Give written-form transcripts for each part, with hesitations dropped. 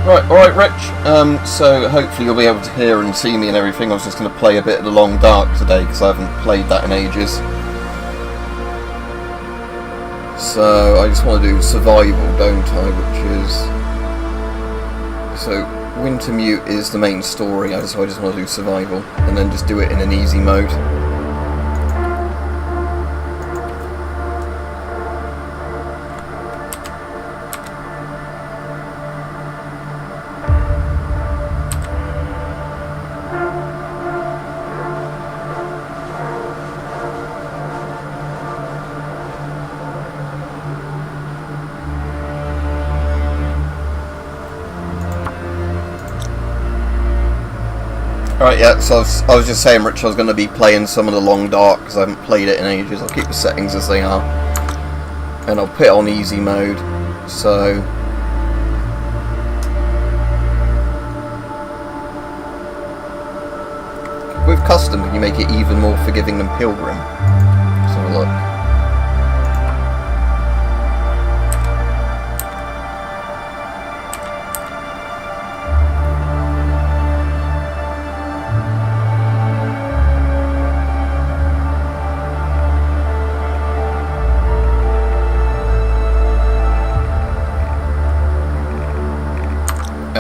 Alright Rich, so hopefully you'll be able to hear and see me and everything. I was just going to play a bit of The Long Dark today because I haven't played that in ages. So I just want to do survival, don't I, which is... So Wintermute is the main story, so I just want to do survival and then just do it in an easy mode. Right, yeah, so I was just saying, Rich, I was going to be playing some of The Long Dark because I haven't played it in ages. I'll keep the settings as they are. And I'll put it on easy mode. So... with custom, can you make it even more forgiving than Pilgrim? Let's have a look.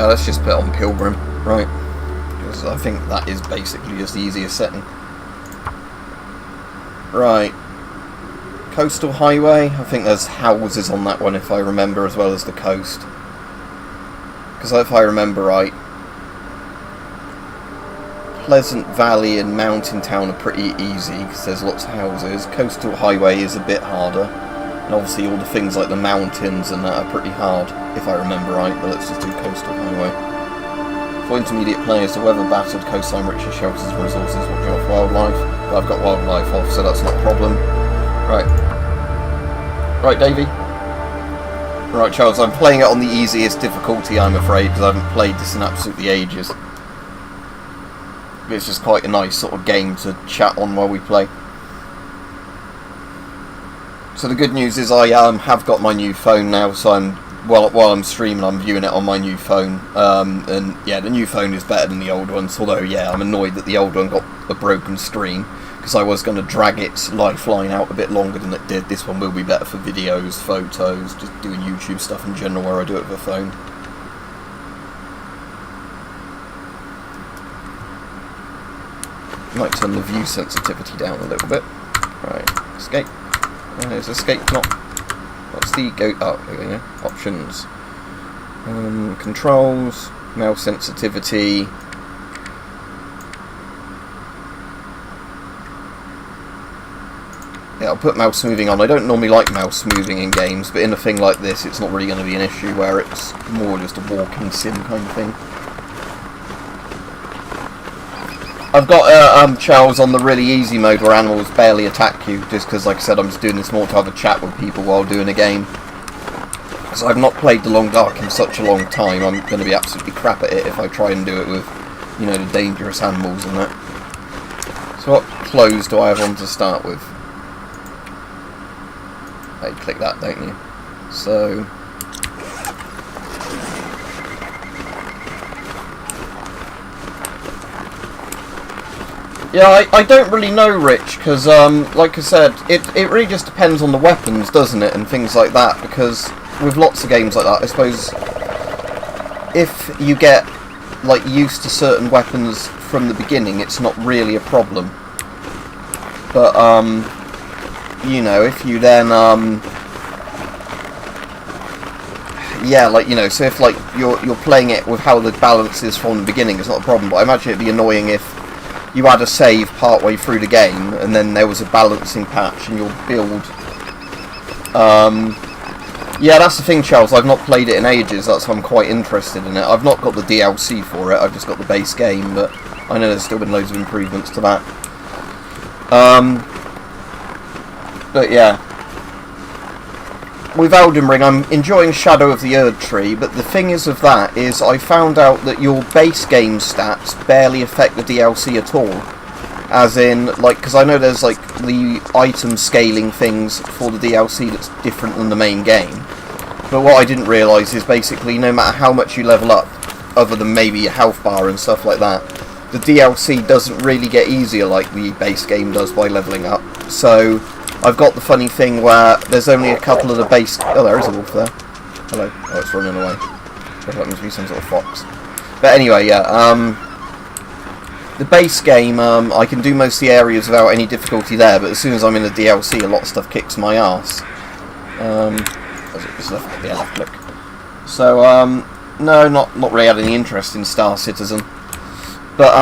Let's just put it on Pilgrim, right? Because I think that is basically just the easiest setting. Right. Coastal Highway, I think there's houses on that one if I remember, as well as the coast. Because if I remember right, Pleasant Valley and Mountain Town are pretty easy because there's lots of houses. Coastal Highway is a bit harder. And obviously all the things like the mountains and that are pretty hard, if I remember right, but let's just do Coastal Highway. For intermediate players, the weather-battered coastline rich in shelters and resources, watching out for wildlife. But I've got wildlife off, so that's not a problem. Right. Right, Davey? Right, Charles, I'm playing it on the easiest difficulty, I'm afraid, because I haven't played this in absolutely ages. It's just quite a nice sort of game to chat on while we play. So the good news is I have got my new phone now, so while I'm streaming I'm viewing it on my new phone, and yeah, the new phone is better than the old one, so although yeah, I'm annoyed that the old one got a broken screen, because I was going to drag its lifeline out a bit longer than it did. This one will be better for videos, photos, just doing YouTube stuff in general where I do it with a phone. Might turn the view sensitivity down a little bit. Right, escape. There's escape knob. What's the go? Oh, there we go. Options. Controls. Mouse sensitivity. Yeah, I'll put mouse smoothing on. I don't normally like mouse smoothing in games, but in a thing like this, it's not really going to be an issue where it's more just a walking sim kind of thing. I've got Charles on the really easy mode where animals barely attack you, just because, like I said, I'm just doing this more to have a chat with people while doing a game. Because I've not played The Long Dark in such a long time, I'm going to be absolutely crap at it if I try and do it with, you know, the dangerous animals and that. So what clothes do I have on to start with? You click that, don't you? So... yeah, I don't really know, Rich, because, like I said, it really just depends on the weapons, doesn't it, and things like that, because with lots of games like that, I suppose, if you get, like, used to certain weapons from the beginning, it's not really a problem. But, you know, if you then, yeah, like, you know, so if, like, you're playing it with how the balance is from the beginning, it's not a problem, but I imagine it'd be annoying if you had a save partway through the game and then there was a balancing patch and your build. Yeah, that's the thing, Charles, I've not played it in ages, that's why I'm quite interested in it. I've not got the DLC for it, I've just got the base game, but I know there's still been loads of improvements to that. But yeah. With Elden Ring, I'm enjoying Shadow of the Erd Tree, but the thing is with that is I found out that your base game stats barely affect the DLC at all. As in, like, because I know there's, like, the item scaling things for the DLC that's different than the main game. But what I didn't realise is basically no matter how much you level up, other than maybe a health bar and stuff like that, the DLC doesn't really get easier like the base game does by levelling up. So I've got the funny thing where there's only a couple of the base... Oh, there is a wolf there. Hello. Oh, it's running away. That must be some sort of fox. But anyway, yeah, the base game, I can do most of the areas without any difficulty there, but as soon as I'm in the DLC, a lot of stuff kicks my ass. It's left, yeah, left click. So, no, not really had any interest in Star Citizen. But,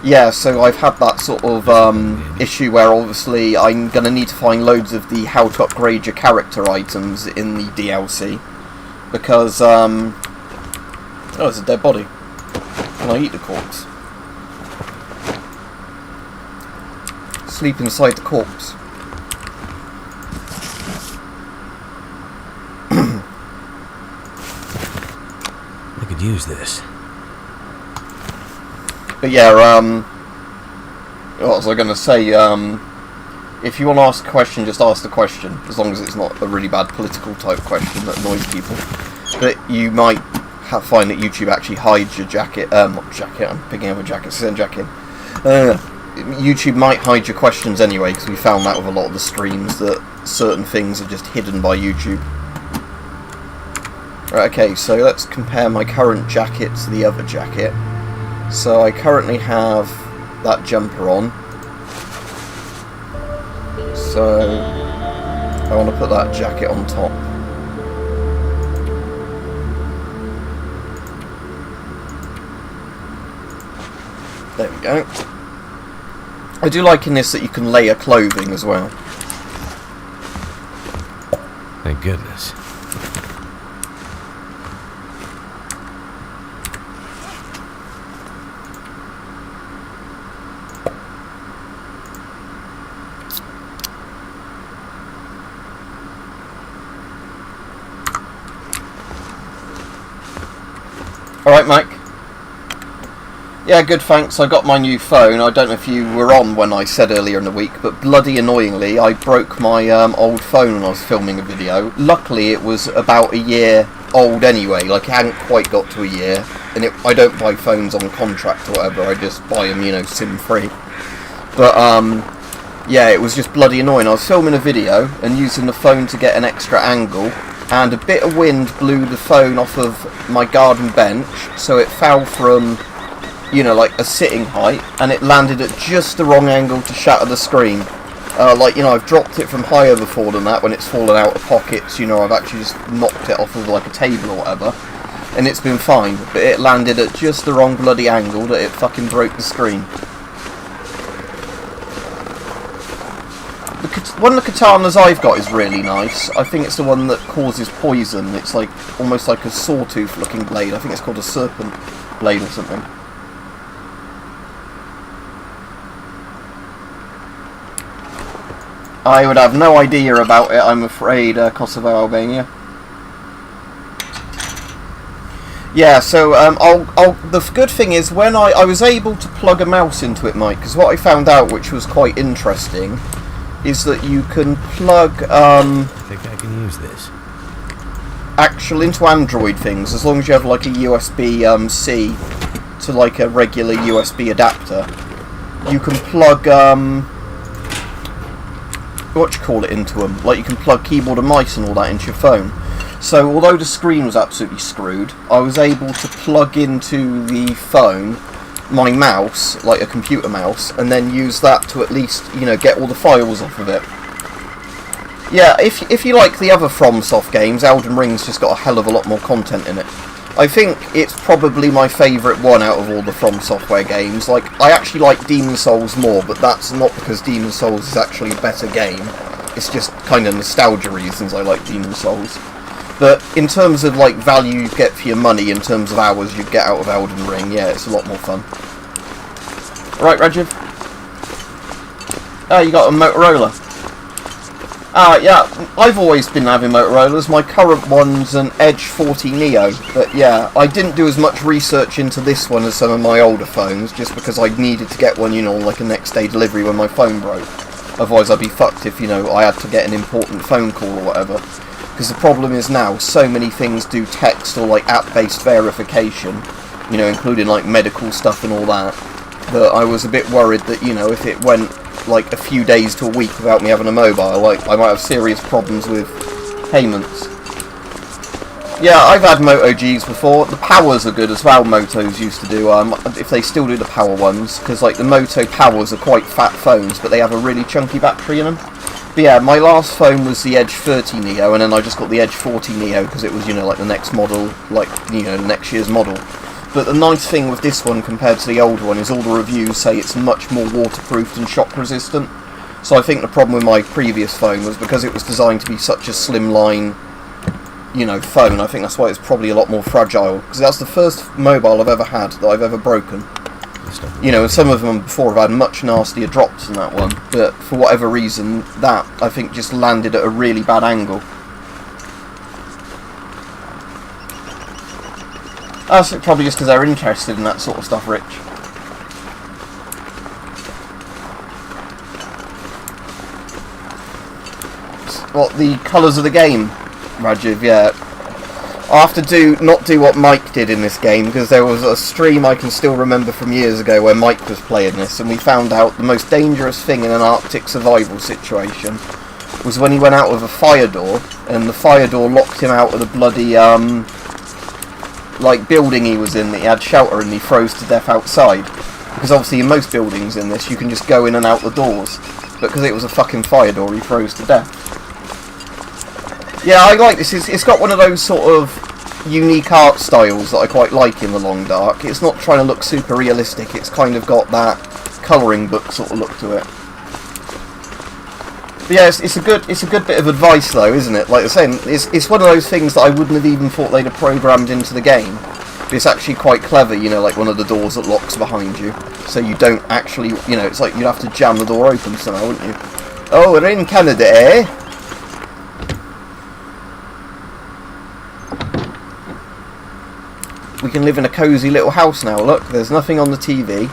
yeah, so I've had that sort of issue where obviously I'm going to need to find loads of the how to upgrade your character items in the DLC. Because, oh, there's a dead body. Can I eat the corpse? Sleep inside the corpse. I could use this. But yeah, what was I going to say? If you want to ask a question, just ask the question, as long as it's not a really bad political type question that annoys people. But you might find that YouTube actually hides your jacket. Not jacket. I'm picking up a jacket. Send jacket. YouTube might hide your questions anyway, because we found that with a lot of the streams that certain things are just hidden by YouTube. Right, okay, so let's compare my current jacket to the other jacket. So I currently have that jumper on. So I want to put that jacket on top. There we go. I do like in this that you can layer clothing as well. Thank goodness. Alright, Mike. Yeah, good, thanks. I got my new phone. I don't know if you were on when I said earlier in the week, but bloody annoyingly, I broke my old phone when I was filming a video. Luckily, it was about a year old anyway. Like, it hadn't quite got to a year. And I don't buy phones on contract or whatever. I just buy them, you know, SIM-free. But, yeah, it was just bloody annoying. I was filming a video and using the phone to get an extra angle, and a bit of wind blew the phone off of my garden bench, so it fell from, you know, like a sitting height, and it landed at just the wrong angle to shatter the screen. Like, you know, I've dropped it from higher before than that when it's fallen out of pockets, you know, I've actually just knocked it off of like a table or whatever, and it's been fine, but it landed at just the wrong bloody angle that it fucking broke the screen. One of the katanas I've got is really nice. I think it's the one that causes poison. It's like almost like a sawtooth looking blade. I think it's called a serpent blade or something. I would have no idea about it, I'm afraid, Kosovo, Albania. Yeah, so the good thing is when I was able to plug a mouse into it, Mike, because what I found out, which was quite interesting, is that you can plug I think I can use this. actual into Android things, as long as you have like a USB-C to like a regular USB adapter. You can plug into them. Like you can plug keyboard and mice and all that into your phone. So although the screen was absolutely screwed, I was able to plug into the phone my mouse, like a computer mouse, and then use that to at least, you know, get all the files off of it. Yeah, if you like the other FromSoft games, Elden Ring's just got a hell of a lot more content in it. I think it's probably my favourite one out of all the From Software games. Like, I actually like Demon's Souls more, but that's not because Demon's Souls is actually a better game. It's just kind of nostalgia reasons I like Demon's Souls. But in terms of like value you get for your money, in terms of hours you get out of Elden Ring, yeah, it's a lot more fun. Right, Rajiv? Ah, you got a Motorola. Ah, yeah, I've always been having Motorola's. My current one's an Edge 40 Neo. But yeah, I didn't do as much research into this one as some of my older phones, just because I needed to get one, you know, like a next day delivery when my phone broke. Otherwise I'd be fucked if, you know, I had to get an important phone call or whatever. Because the problem is now, so many things do text or like app-based verification, you know, including like medical stuff and all that, that I was a bit worried that, you know, if it went like a few days to a week without me having a mobile, like I might have serious problems with payments. Yeah, I've had Moto Gs before. The powers are good as well, Motos used to do, if they still do the power ones, because like the Moto powers are quite fat phones, but they have a really chunky battery in them. But yeah, my last phone was the Edge 30 Neo, and then I just got the Edge 40 Neo, because it was, you know, like the next model, like, you know, next year's model. But the nice thing with this one compared to the old one is all the reviews say it's much more waterproof and shock resistant. So I think the problem with my previous phone was because it was designed to be such a slimline, you know, phone. I think that's why it's probably a lot more fragile, because that's the first mobile I've ever had that I've ever broken. You know, and some of them before have had much nastier drops than that one, but for whatever reason, that I think just landed at a really bad angle. That's probably just because they're interested in that sort of stuff, Rich. What, the colours of the game, Rajiv? Yeah. I have to not do what Mike did in this game, because there was a stream I can still remember from years ago where Mike was playing this, and we found out the most dangerous thing in an Arctic survival situation was when he went out with a fire door, and the fire door locked him out of the bloody, like, building he was in that he had shelter, and he froze to death outside. Because obviously in most buildings in this, you can just go in and out the doors. But because it was a fucking fire door, he froze to death. Yeah, I like this. It's got one of those sort of unique art styles that I quite like in The Long Dark. It's not trying to look super realistic. It's kind of got that colouring book sort of look to it. But yeah, it's a good bit of advice though, isn't it? Like I was saying, it's one of those things that I wouldn't have even thought they'd have programmed into the game. But it's actually quite clever, you know, like one of the doors that locks behind you, so you don't actually, you know, it's like you'd have to jam the door open somehow, wouldn't you? Oh, we're in Canada, eh? We can live in a cosy little house now. Look, there's nothing on the TV.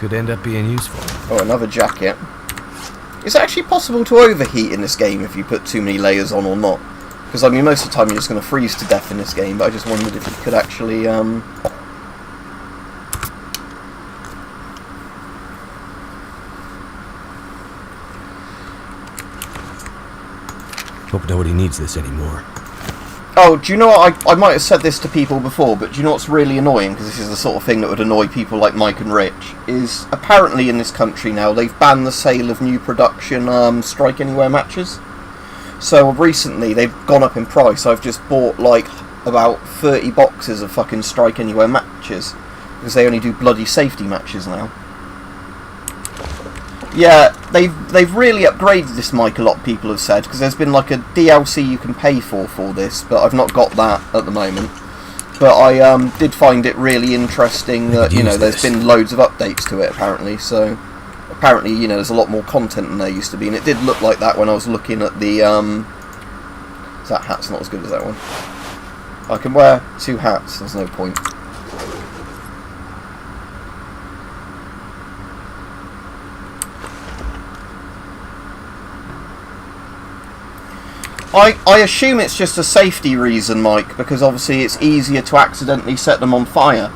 Could end up being useful. Oh, another jacket. Is it actually possible to overheat in this game if you put too many layers on or not? Because, I mean, most of the time you're just going to freeze to death in this game, but I just wondered if you could actually, Hope nobody needs this anymore. Oh, do you know what? I might have said this to people before, but do you know what's really annoying? Because this is the sort of thing that would annoy people like Mike and Rich. Is apparently in this country now they've banned the sale of new production Strike Anywhere matches. So recently they've gone up in price. I've just bought like about 30 boxes of fucking Strike Anywhere matches because they only do bloody safety matches now. Yeah, they've really upgraded this mic, a lot of people have said, because there's been like a DLC you can pay for this, but I've not got that at the moment. But I did find it really interesting that, you know, there's been loads of updates to it apparently, so apparently, you know, there's a lot more content than there used to be, and it did look like that when I was looking at the, that hat's not as good as that one. I can wear two hats, there's no point. I assume it's just a safety reason, Mike, because obviously it's easier to accidentally set them on fire.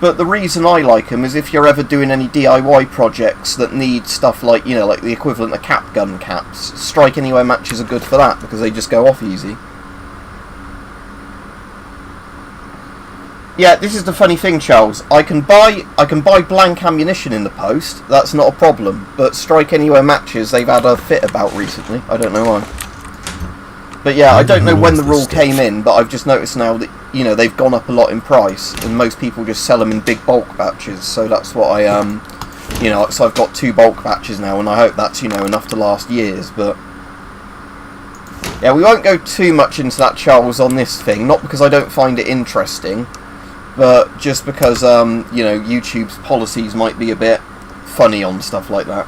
But the reason I like them is if you're ever doing any DIY projects that need stuff like, you know, like the equivalent of cap gun caps, Strike Anywhere matches are good for that, because they just go off easy. Yeah, this is the funny thing, Charles. I can buy blank ammunition in the post, that's not a problem, but Strike Anywhere matches they've had a fit about recently, I don't know why. But yeah, I don't know when the rule came in, but I've just noticed now that, you know, they've gone up a lot in price, and most people just sell them in big bulk batches, so that's what I, you know, so I've got 2 bulk batches now, and I hope that's, you know, enough to last years, but yeah, we won't go too much into that, Charles, on this thing, not because I don't find it interesting, but just because, you know, YouTube's policies might be a bit funny on stuff like that.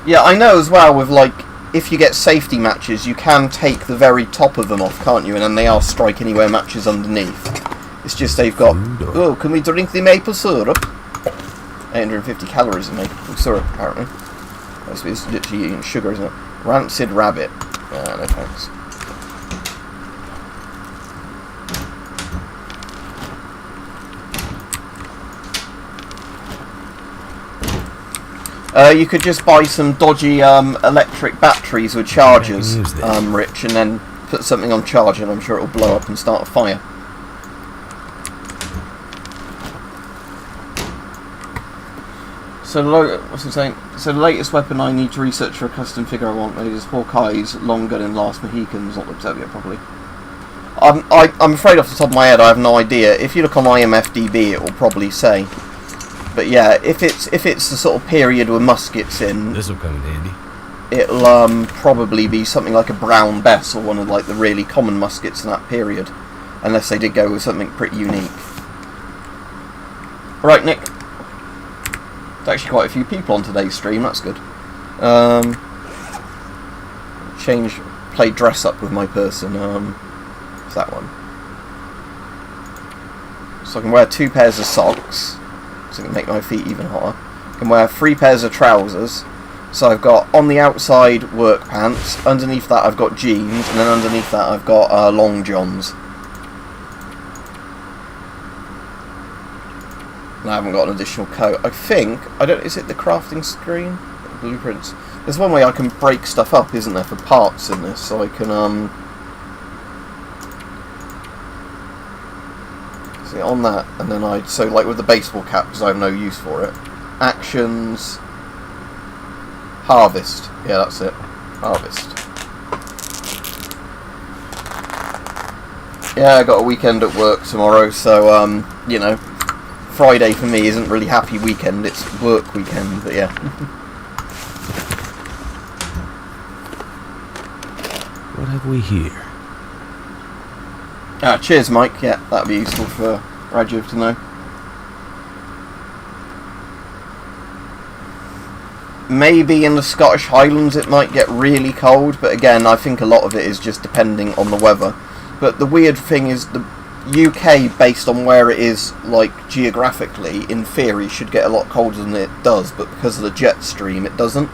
Yeah, I know as well with, like, if you get safety matches, you can take the very top of them off, can't you? And then they are Strike Anywhere matches underneath. It's just they've got... Food or- Oh, can we drink the maple syrup? 850 calories in maple syrup, apparently. It's literally eating sugar, isn't it? Rancid rabbit. No thanks. You could just buy some dodgy electric batteries with chargers, Rich, and then put something on charge and I'm sure it'll blow up and start a fire. So, what's it saying? So the latest weapon I need to research for a custom figure I want made is Hawkeye's long gun and Last Mohicans, not looked at yet properly. I'm afraid off the top of my head I have no idea. If you look on IMFDB it will probably say. But yeah, if it's the sort of period with muskets in, This'll come in handy. it'll probably be something like a Brown Bess or one of like the really common muskets in that period, unless they did go with something pretty unique. Right, Nick. There's actually quite a few people on today's stream. That's good. Play dress up with my person. It's that one. So I can wear 2 pairs of socks. So it can make my feet even hotter. I can wear 3 pairs of trousers. So I've got on the outside work pants, underneath that I've got jeans, and then underneath that I've got long johns. And I haven't got an additional coat. I think, is it the crafting screen? Blueprints. There's one way I can break stuff up, isn't there, for parts in this, so I can, see, on that, and then so like with the baseball cap, because I have no use for it. Actions. Harvest. Yeah, that's it. Harvest. Yeah, I got a weekend at work tomorrow, so, you know, Friday for me isn't really happy weekend, it's work weekend, but yeah. What have we here? Cheers, Mike. Yeah, that'd be useful for Rajiv to know. Maybe in the Scottish Highlands it might get really cold, but again, I think a lot of it is just depending on the weather. But the weird thing is the UK, based on where it is, like, geographically, in theory, should get a lot colder than it does, but because of the jet stream, it doesn't.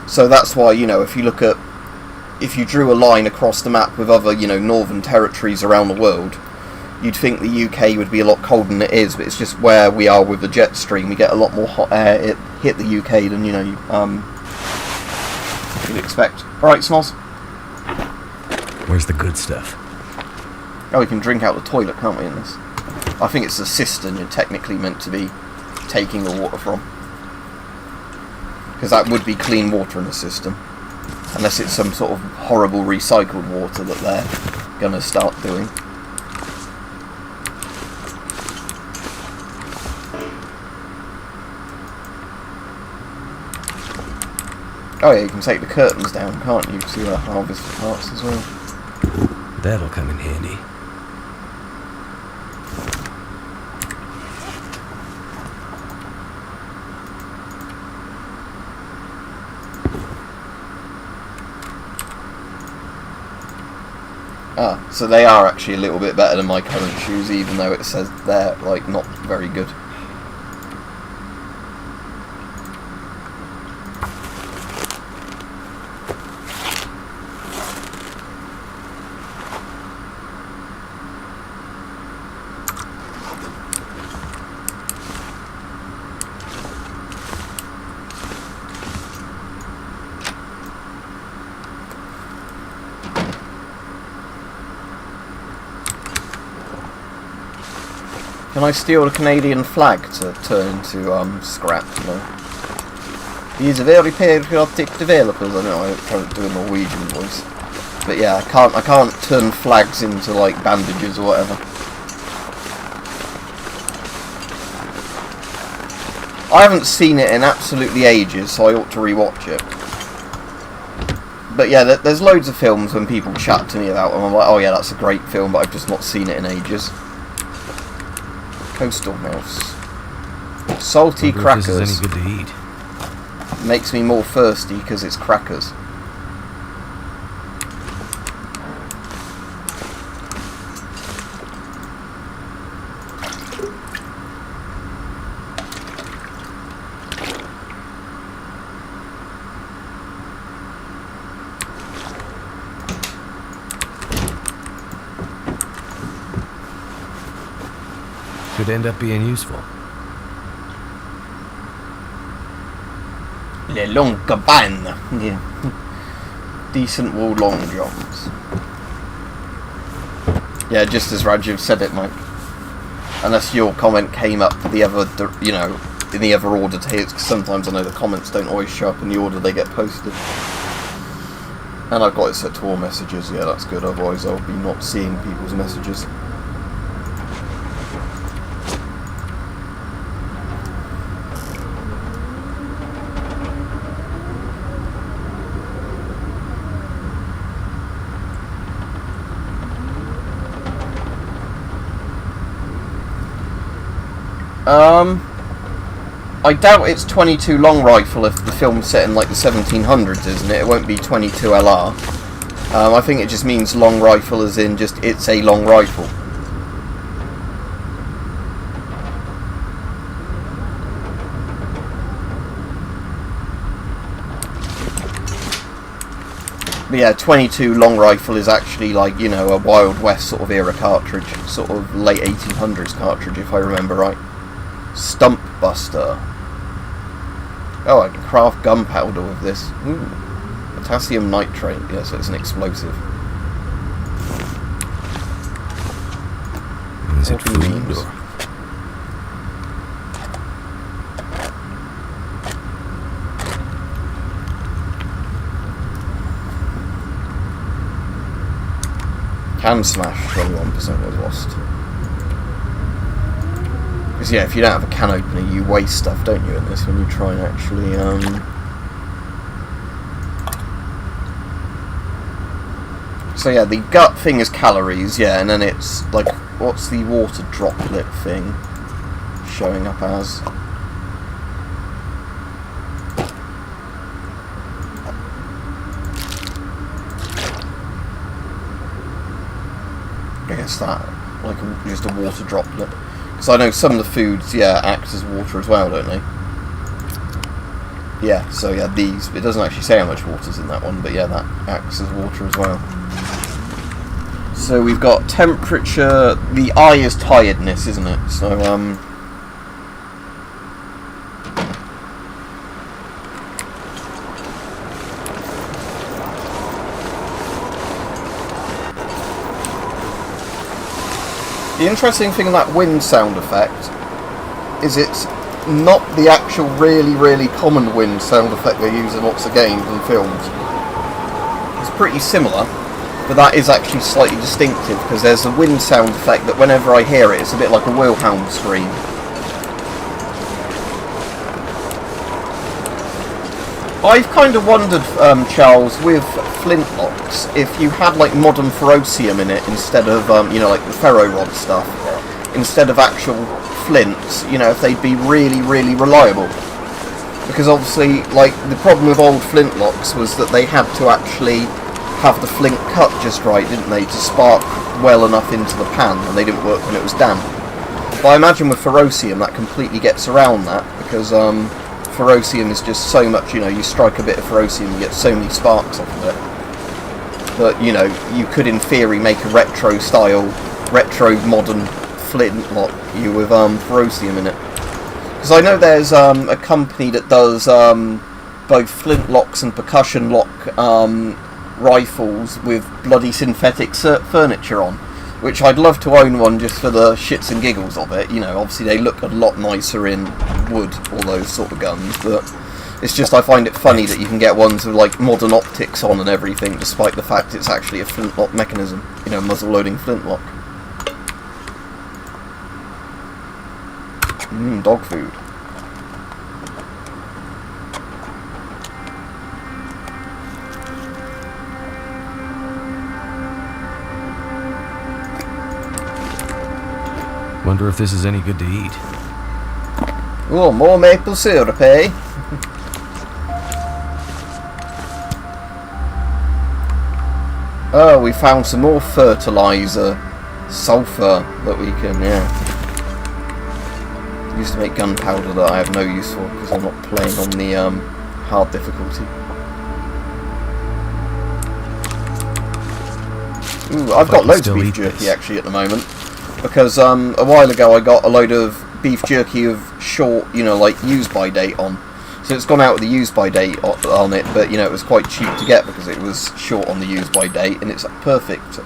So that's why, you know, if you drew a line across the map with other, you know, northern territories around the world, you'd think the UK would be a lot colder than it is, but it's just where we are with the jet stream, we get a lot more hot air it hit the UK than, you know, you'd expect. Alright, Snoz. Where's the good stuff? Oh, we can drink out the toilet, can't we, in this? I think it's a cistern you're technically meant to be taking the water from. Because that would be clean water in a cistern. Unless it's some sort of horrible recycled water that they're going to start doing. Oh yeah, you can take the curtains down, can't you? See that harvest parts as well. That'll come in handy. Ah, so they are actually a little bit better than my current shoes, even though it says they're, like, not very good. Can I steal the Canadian flag to turn into scrap? No. These are very patriotic developers. I know I'm trying to do a Norwegian voice, but yeah, I can't turn flags into like bandages or whatever. I haven't seen it in absolutely ages, so I ought to rewatch it. But yeah, there's loads of films when people chat to me about them. I'm like, oh yeah, that's a great film, but I've just not seen it in ages. Coastal mouse. Salty crackers. If this is any good to eat. Makes me more thirsty because it's crackers. Could end up being useful. Le long cabane. Yeah. Decent wool long johns. Yeah, just as Rajiv said it, Mike. Unless your comment came up the other, you know, in the other order to his, because sometimes I know the comments don't always show up in the order they get posted. And I've got it set to all messages, yeah, that's good, otherwise I'll be not seeing people's messages. I doubt it's 22 long rifle if the film's set in like the 1700s, isn't it? It won't be 22 LR. I think it just means long rifle as in just it's a long rifle. But yeah, 22 long rifle is actually like, you know, a Wild West sort of era cartridge, sort of late 1800s cartridge if I remember right. Stump Buster. Oh, I can craft gunpowder with this. Ooh. Potassium nitrate. Yeah, so it's an explosive. Is it food or? Can smash, 21% was lost. Because yeah, if you don't have a can opener, you waste stuff, don't you, in this, when you try and actually, So yeah, the gut thing is calories, yeah, and then it's, like, what's the water droplet thing showing up as? I guess that, like, just a water droplet. Because I know some of the foods, yeah, act as water as well, don't they? Yeah, so yeah, these, it doesn't actually say how much water's in that one, but yeah, that acts as water as well. So we've got temperature, the I is tiredness, isn't it? So, the interesting thing on that wind sound effect is it's not the actual really, really common wind sound effect they use in lots of games and films. It's pretty similar, but that is actually slightly distinctive because there's a wind sound effect that whenever I hear it, it's a bit like a Wilhelm scream. I've kind of wondered, Charles, with flintlocks, if you had like modern ferrocium in it instead of, you know, like the ferro rod stuff, instead of actual flints, you know, if they'd be really, really reliable. Because obviously, like, the problem with old flintlocks was that they had to actually have the flint cut just right, didn't they, to spark well enough into the pan, and they didn't work when it was damp. But I imagine with ferrocium that completely gets around that, because, ferrocium is just so much, you know, you strike a bit of ferrocium, you get so many sparks off of it. But, you know, you could in theory make a retro modern flintlock you with ferrocium in it. Because I know there's a company that does both flintlocks and percussion lock rifles with bloody synthetic furniture on, which I'd love to own one just for the shits and giggles of it. You know, obviously they look a lot nicer in wood, all those sort of guns, but it's just I find it funny that you can get ones with like modern optics on and everything, despite the fact it's actually a flintlock mechanism, you know, muzzle loading flintlock. Dog food. Wonder if this is any good to eat. Oh, more maple syrup, eh? Oh, we found some more fertilizer, sulfur that we can, yeah. Used to make gunpowder that I have no use for because I'm not playing on the hard difficulty. Ooh, I've got loads of beef jerky actually at the moment. because a while ago I got a load of beef jerky of short, like use by date on. So it's gone out with the use by date on it, but it was quite cheap to get because it was short on the use by date, and it's perfect.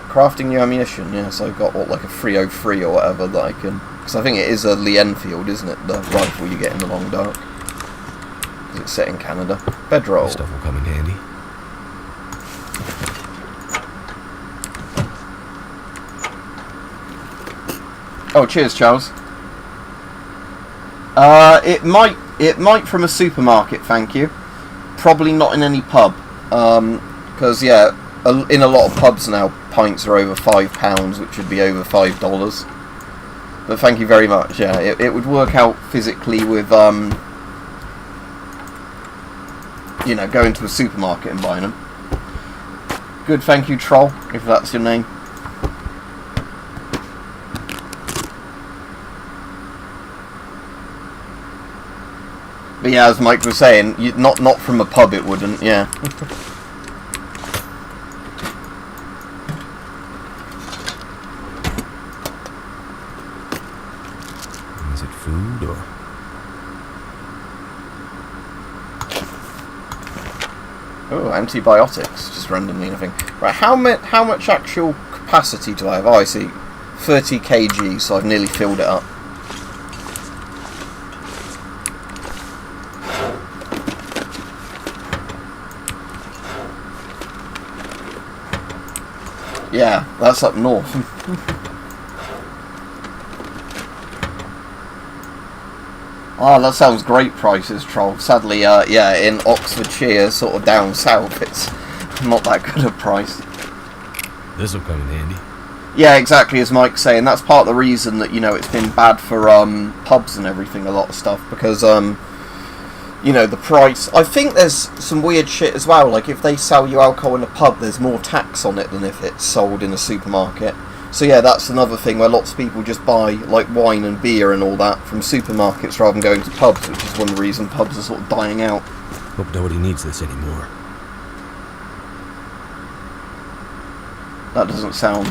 Crafting new ammunition, yeah, so I've got like a 303 or whatever that I can, because I think it is a Lee Enfield, isn't it, the rifle you get in the long dark, because it's set in Canada. Bedroll. This stuff will come in handy. Oh, cheers, Charles. It might from a supermarket, thank you. Probably not in any pub, because yeah, in a lot of pubs now, pints are over £5, which would be over $5. But thank you very much. Yeah, it would work out physically with going to a supermarket and buying them. Good, thank you, Troll, if that's your name. But yeah, as Mike was saying, not from a pub it wouldn't, yeah. Is it food or... Oh, antibiotics, just randomly, I think. Right, how much actual capacity do I have? Oh, I see. 30 kg, so I've nearly filled it up. Yeah, that's up north. Oh, that sounds great prices, Troll. Sadly, yeah, in Oxfordshire, sort of down south, it's not that good a price. This'll come in handy. Yeah, exactly as Mike's saying. That's part of the reason that, it's been bad for pubs and everything, a lot of stuff, because, the price. I think there's some weird shit as well, like if they sell you alcohol in a pub, there's more tax on it than if it's sold in a supermarket. So yeah, that's another thing where lots of people just buy like wine and beer and all that from supermarkets rather than going to pubs, which is one of the reasons pubs are sort of dying out. Hope nobody needs this anymore. That doesn't sound,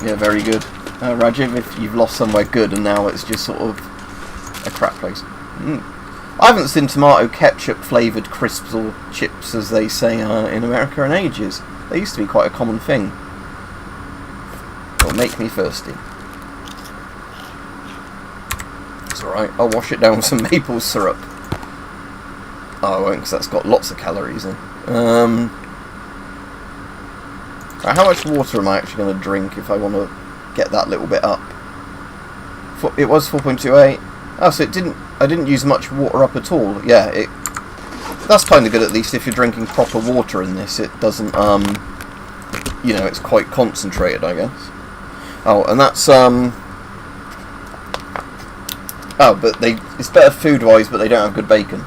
yeah, very good. Rajiv, if you've lost somewhere good and now it's just sort of a crap place. I haven't seen tomato ketchup flavoured crisps or chips, as they say in America, in ages. They used to be quite a common thing. It'll make me thirsty. It's alright, I'll wash it down with some maple syrup. Oh, I won't, because that's got lots of calories in. Right, how much water am I actually going to drink if I want to get that little bit up? It was 4.28. Oh, so I didn't use much water up at all. Yeah, that's kind of good, at least if you're drinking proper water in this. It doesn't, it's quite concentrated, I guess. Oh, and that's, oh, but it's better food-wise, but they don't have good bacon.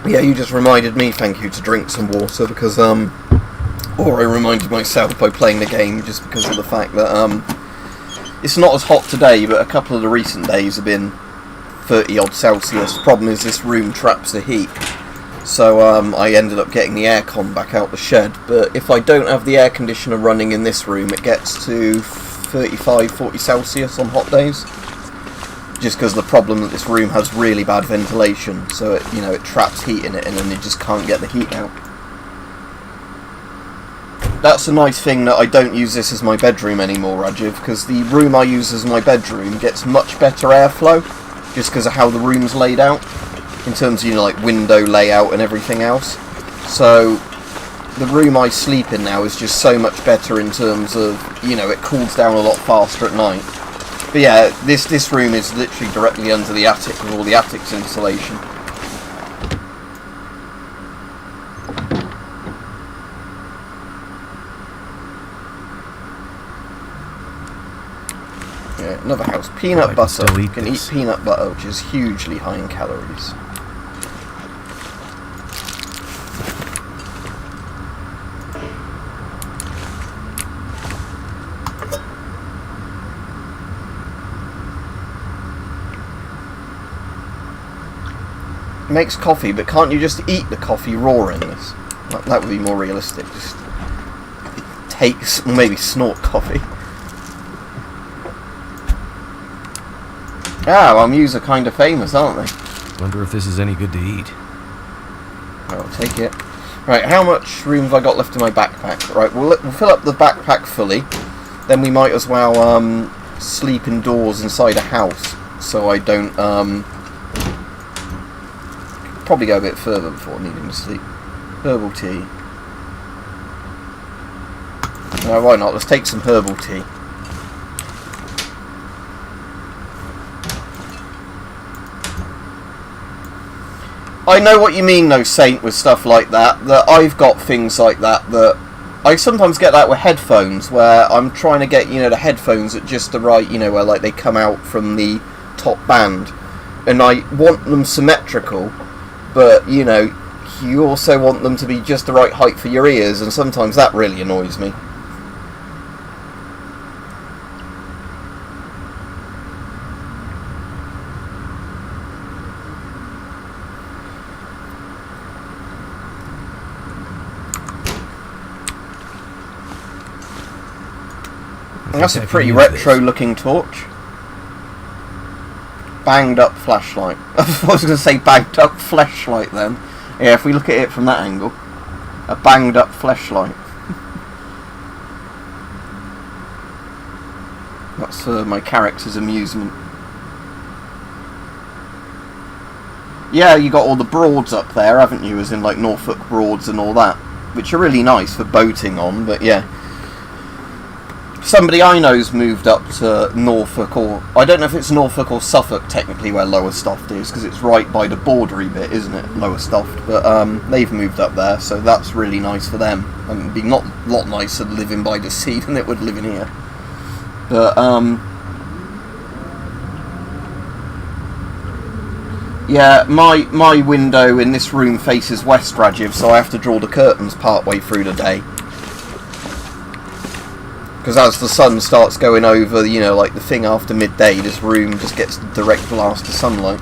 Yeah, you just reminded me, thank you, to drink some water, because, or I reminded myself by playing the game, just because of the fact that, it's not as hot today, but a couple of the recent days have been 30-odd Celsius. The problem is this room traps the heat, so I ended up getting the aircon back out the shed, but if I don't have the air conditioner running in this room, it gets to 35, 40 Celsius on hot days. Just because the problem that this room has really bad ventilation, so it it traps heat in it, and then you just can't get the heat out. That's a nice thing that I don't use this as my bedroom anymore, Rajiv, because the room I use as my bedroom gets much better airflow, just because of how the room's laid out, in terms of like window layout and everything else. So the room I sleep in now is just so much better in terms of it cools down a lot faster at night. But yeah, this room is literally directly under the attic with all the attic's insulation. Yeah, another house. Peanut butter. You can eat peanut butter, which is hugely high in calories. makes coffee, but can't you just eat the coffee raw in this? That would be more realistic. Just take, maybe snort coffee. Ah, our mews are kind of famous, aren't they? Wonder if this is any good to eat. I'll take it. Right, how much room have I got left in my backpack? Right, we'll fill up the backpack fully. Then we might as well sleep indoors inside a house, so I don't probably go a bit further before needing to sleep. Herbal tea. No, why not? Let's take some herbal tea. I know what you mean, though, Saint, with stuff like that. That I've got things like that. That I sometimes get that with headphones, where I'm trying to get, the headphones at just the right, where like they come out from the top band, and I want them symmetrical, but you also want them to be just the right height for your ears, and sometimes that really annoys me. That's a pretty retro-looking torch. Banged up flashlight. I was going to say banged up fleshlight then. Yeah, if we look at it from that angle. A banged up fleshlight. That's for my character's amusement. Yeah, you got all the Broads up there, haven't you? As in like Norfolk Broads and all that. Which are really nice for boating on, but yeah. Somebody I know's moved up to Norfolk, or I don't know if it's Norfolk or Suffolk technically where Lowestoft is, because it's right by the bordery bit, isn't it, Lowestoft? But they've moved up there, so that's really nice for them. I mean, it'd be not a lot nicer living by the sea than it would living here. But yeah, my window in this room faces West Rajiv, so I have to draw the curtains part way through the day. Because as the sun starts going over, like the thing after midday, this room just gets the direct blast of sunlight.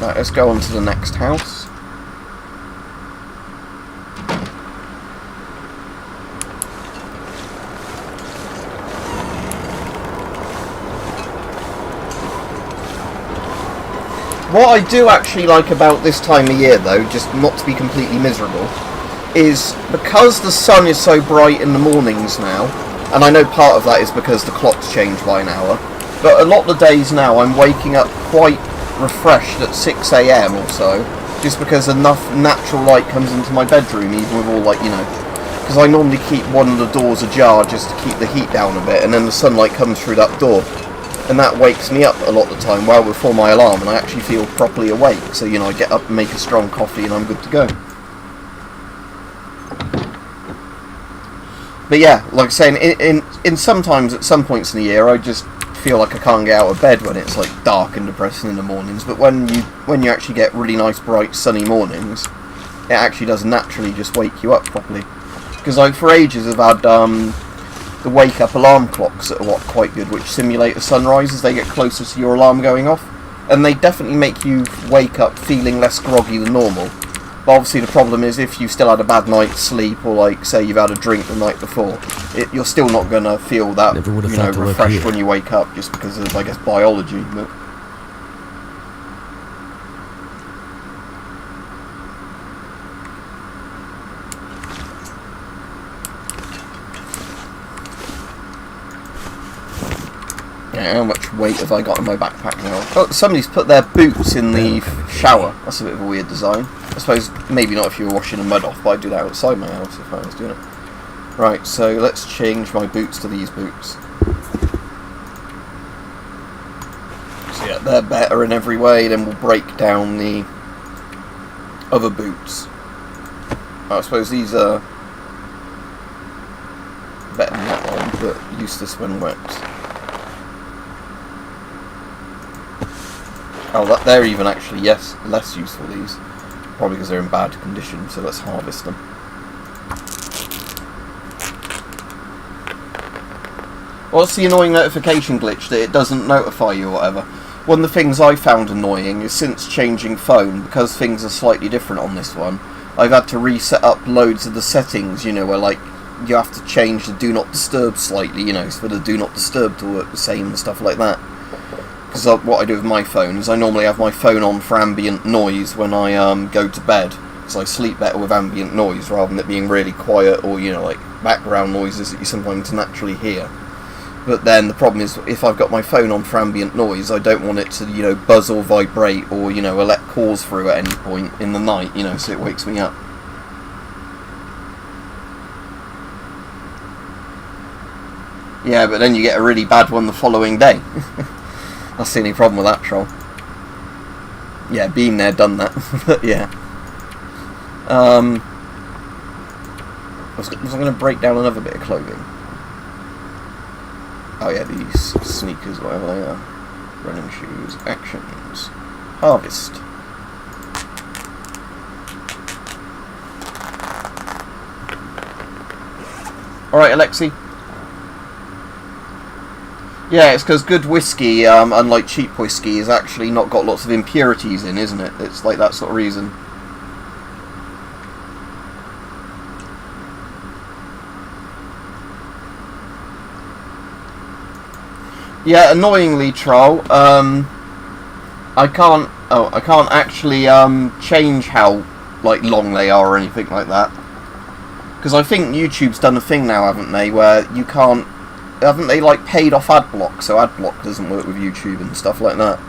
Right, let's go on to the next house. What I do actually like about this time of year, though, just not to be completely miserable, is because the sun is so bright in the mornings now, and I know part of that is because the clock's changed by an hour, but a lot of the days now I'm waking up quite refreshed at 6 AM or so, just because enough natural light comes into my bedroom, even with all, because I normally keep one of the doors ajar just to keep the heat down a bit, and then the sunlight comes through that door. And that wakes me up a lot of the time, well before my alarm, and I actually feel properly awake. So, I get up and make a strong coffee and I'm good to go. But yeah, like I say, in sometimes at some points in the year, I just feel like I can't get out of bed when it's like dark and depressing in the mornings. But when you actually get really nice, bright, sunny mornings, it actually does naturally just wake you up properly. Because for ages I've had the wake-up alarm clocks that are quite good, which simulate a sunrise as they get closer to your alarm going off. And they definitely make you wake up feeling less groggy than normal. But obviously the problem is if you still had a bad night's sleep, or say you've had a drink the night before, you're still not going to feel that, refreshed when you wake up, just because of, I guess, biology. But how much weight have I got in my backpack now? Oh, somebody's put their boots in the shower. That's a bit of a weird design. I suppose maybe not if you were washing the mud off, but I'd do that outside my house if I was doing it. Right, so let's change my boots to these boots. So yeah, they're better in every way, then we'll break down the other boots. I suppose these are better than that one, but useless when wet. Oh, they're even actually, less useful, these. Probably because they're in bad condition, so let's harvest them. What's the annoying notification glitch that it doesn't notify you or whatever? One of the things I found annoying is since changing phone, because things are slightly different on this one, I've had to reset up loads of the settings, you know, where like you have to change the do not disturb slightly, you know, for the do not disturb to work the same and stuff like that. Because what I do with my phone is I normally have my phone on for ambient noise when I go to bed, because I sleep better with ambient noise rather than it being really quiet or, you know, like background noises that you sometimes naturally hear. But then the problem is, if I've got my phone on for ambient noise, I don't want it to, you know, buzz or vibrate or, you know, let calls through at any point in the night, you know, so it wakes me up. Yeah, but then you get a really bad one the following day. That's the only problem with that troll. Yeah, been there, done that. But yeah. Was I going to break down another bit of clothing? Oh yeah, these sneakers, whatever they are. Running shoes, actions, harvest. Alright, Alexi. Yeah, it's because good whiskey, unlike cheap whiskey, has actually not got lots of impurities in, isn't it? It's like that sort of reason. Yeah, annoyingly, troll. I can't actually change how like long they are or anything like that. Because I think YouTube's done a thing now, haven't they, where you can't. Haven't they like paid off ad block, so ad block doesn't work with YouTube and stuff like that?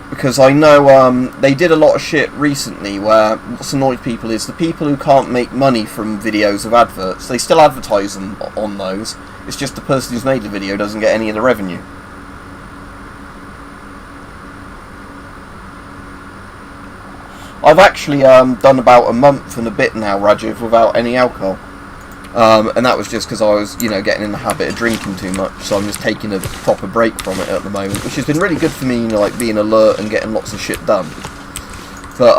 Because I know they did a lot of shit recently where what's annoyed people is the people who can't make money from videos of adverts, they still advertise them on those. It's just the person who's made the video doesn't get any of the revenue. I've actually done about a month and a bit now, Rajiv, without any alcohol. And that was just because I was, you know, getting in the habit of drinking too much, so I'm just taking a proper break from it at the moment, which has been really good for me, you know, like being alert and getting lots of shit done. But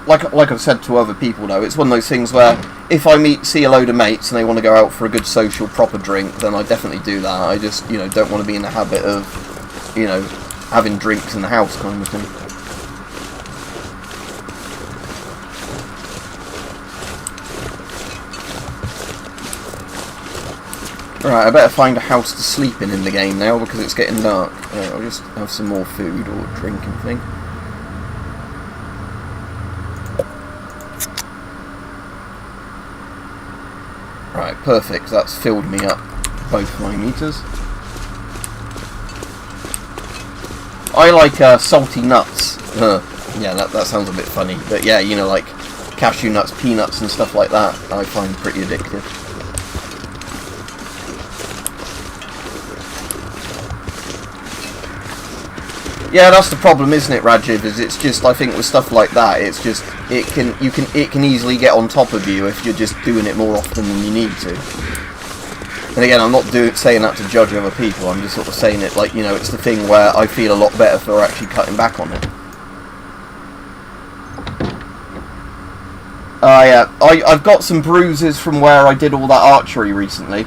like I've said to other people, though, it's one of those things where if I see a load of mates and they want to go out for a good social proper drink, then I definitely do that. I just, you know, don't want to be in the habit of, you know, having drinks in the house kind of thing. Right, I better find a house to sleep in the game now because it's getting dark. I'll just have some more food or drink and thing. Right, perfect. That's filled me up both my meters. I like salty nuts. Yeah, that sounds a bit funny. But yeah, you know, like cashew nuts, peanuts and stuff like that, I find pretty addictive. Yeah, that's the problem, isn't it, Rajiv? Is it's just, I think with stuff like that, it's just it can easily get on top of you if you're just doing it more often than you need to. And again, I'm not saying that to judge other people. I'm just sort of saying it like, you know, it's the thing where I feel a lot better for actually cutting back on it. Yeah, I've got some bruises from where I did all that archery recently.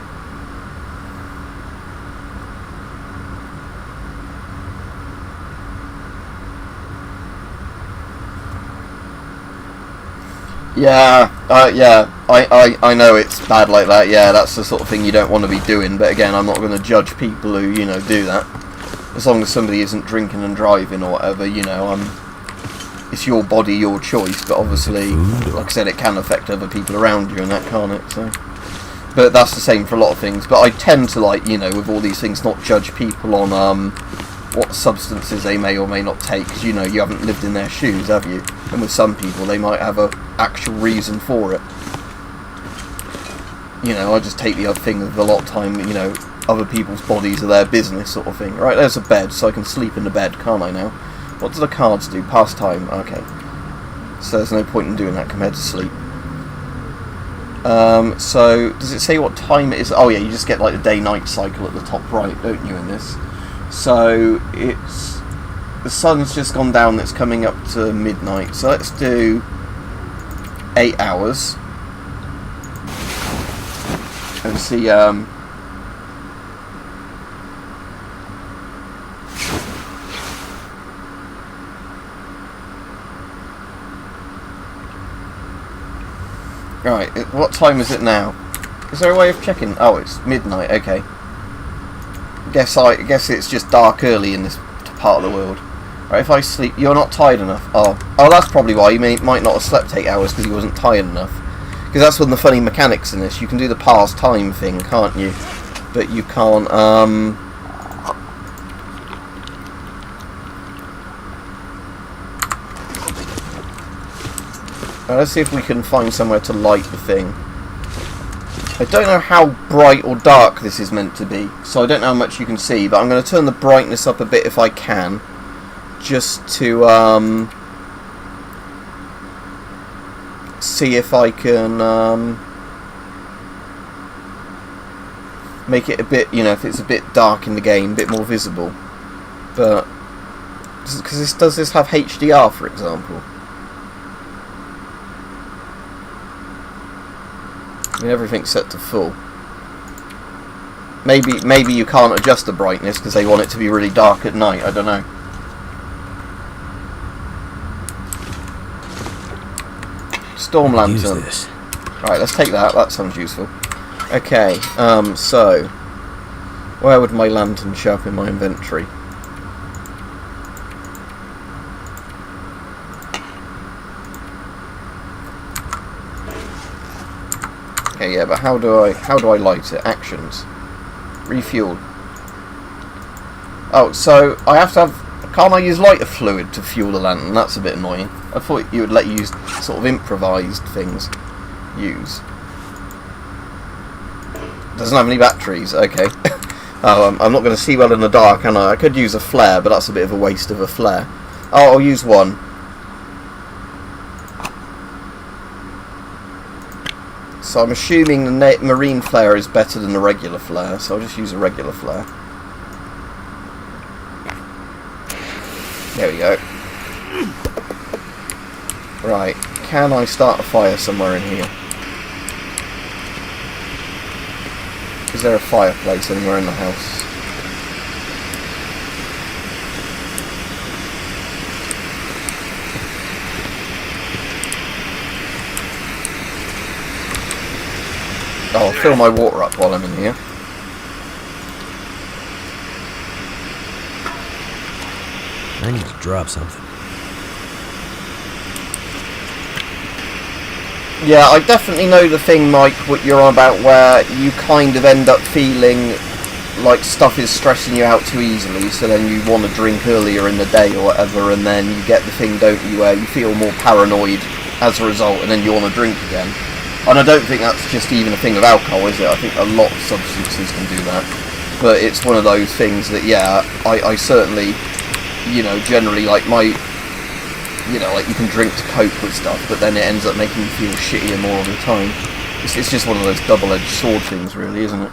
Yeah, I know it's bad like that. Yeah, that's the sort of thing you don't want to be doing. But again, I'm not going to judge people who, you know, do that. As long as somebody isn't drinking and driving or whatever, you know, it's your body, your choice. But obviously, like I said, it can affect other people around you and that, can't it? So, but that's the same for a lot of things. But I tend to, like, you know, with all these things, not judge people on what substances they may or may not take, because, you know, you haven't lived in their shoes, have you? And with some people, they might have a actual reason for it. You know, I just take the other thing of a lot of time, you know, other people's bodies are their business sort of thing. Right, there's a bed, so I can sleep in the bed, can't I now? What do the cards do? Pastime, okay. So there's no point in doing that compared to sleep. So, does it say what time it is? Oh yeah, you just get like the day-night cycle at the top right, don't you, in this? So, it's... The sun's just gone down, it's coming up to midnight. So let's do 8 hours. And see, Right, what time is it now? Is there a way of checking? Oh, it's midnight, okay. Guess it's just dark early in this part of the world. Right, if I sleep... You're not tired enough. Oh, that's probably why. You might not have slept 8 hours because you wasn't tired enough. Because that's one of the funny mechanics in this. You can do the past time thing, can't you? But you can't, let's see if we can find somewhere to light the thing. I don't know how bright or dark this is meant to be, so I don't know how much you can see, but I'm going to turn the brightness up a bit if I can, just to see if I can make it a bit, if it's a bit dark in the game, a bit more visible. But, because does this have HDR, for example? I mean, everything's set to full. Maybe you can't adjust the brightness because they want it to be really dark at night. I don't know. Storm lantern. Right, let's take that. That sounds useful. Okay. So where would my lantern show up in my inventory? Okay, yeah, but how do I light it? Actions. Refuel. Oh, so I have to have... Can't I use lighter fluid to fuel the lantern? That's a bit annoying. I thought you would let you use sort of improvised things. Use. Doesn't have any batteries. Okay. Oh, I'm not going to see well in the dark, am I? I could use a flare, but that's a bit of a waste of a flare. Oh, I'll use one. So I'm assuming the marine flare is better than the regular flare, so I'll just use a regular flare. There we go. Right, can I start a fire somewhere in here? Is there a fireplace anywhere in the house? I'll fill my water up while I'm in here. I need to drop something. Yeah, I definitely know the thing, Mike, what you're on about, where you kind of end up feeling like stuff is stressing you out too easily, so then you want to drink earlier in the day or whatever, and then you get the thing, don't you, where you feel more paranoid as a result, and then you want to drink again. And I don't think that's just even a thing of alcohol, is it? I think a lot of substances can do that. But it's one of those things that, yeah, I certainly, generally, like my... like you can drink to cope with stuff, but then it ends up making you feel shittier more of the time. It's just one of those double-edged sword things, really, isn't it?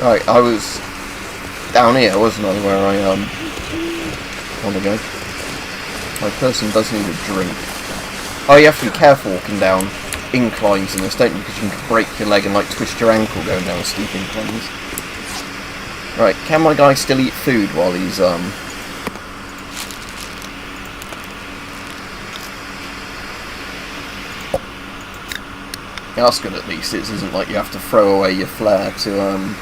Right, I was down here, wasn't I, where I want to go. My person does need a drink. Oh, you have to be careful walking down inclines in this, don't you? Because you can break your leg and like twist your ankle going down steep inclines. Right, can my guy still eat food while he's Yeah, that's good at least. It isn't like you have to throw away your flare to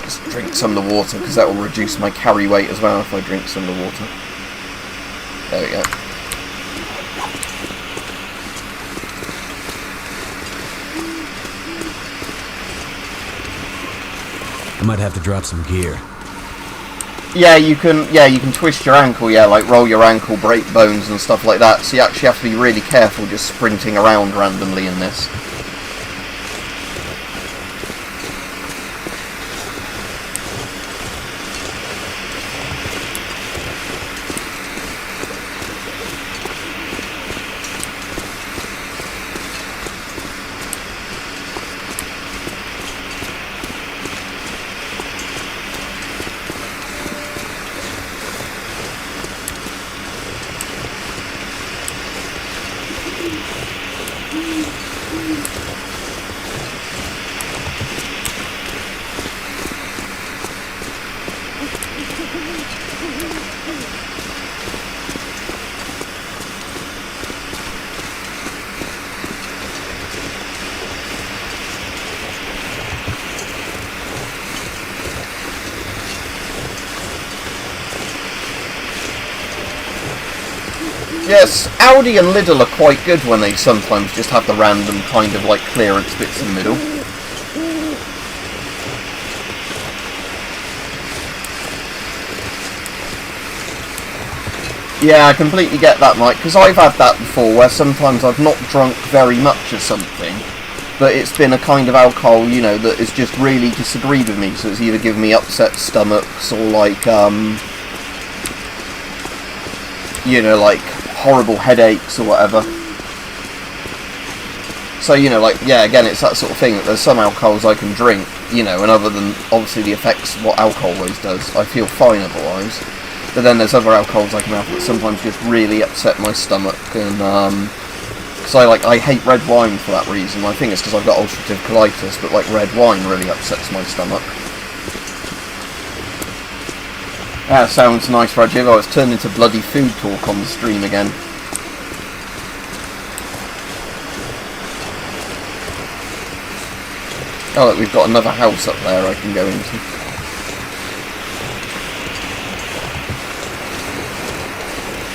just drink some of the water, because that will reduce my carry weight as well if I drink some of the water. There we go. I might have to drop some gear. Yeah, you can twist your ankle, yeah, like roll your ankle, break bones and stuff like that, so you actually have to be really careful just sprinting around randomly in this. Yes, Aldi and Lidl are quite good when they sometimes just have the random kind of like clearance bits in the middle. Yeah, I completely get that, Mike, because I've had that before, where sometimes I've not drunk very much of something, but it's been a kind of alcohol, you know, that has just really disagreed with me, so it's either given me upset stomachs, or like, you know, like, horrible headaches, or whatever. So, you know, like, yeah, again, it's that sort of thing, that there's some alcohols I can drink, you know, and other than, obviously, the effects of what alcohol always does, I feel fine otherwise. But then there's other alcohols I can have that sometimes just really upset my stomach, and because I hate red wine for that reason. I think it's because I've got ulcerative colitis, but like red wine really upsets my stomach. That sounds nice, Rajiv. Oh, it's turned into bloody food talk on the stream again. Oh look, we've got another house up there I can go into.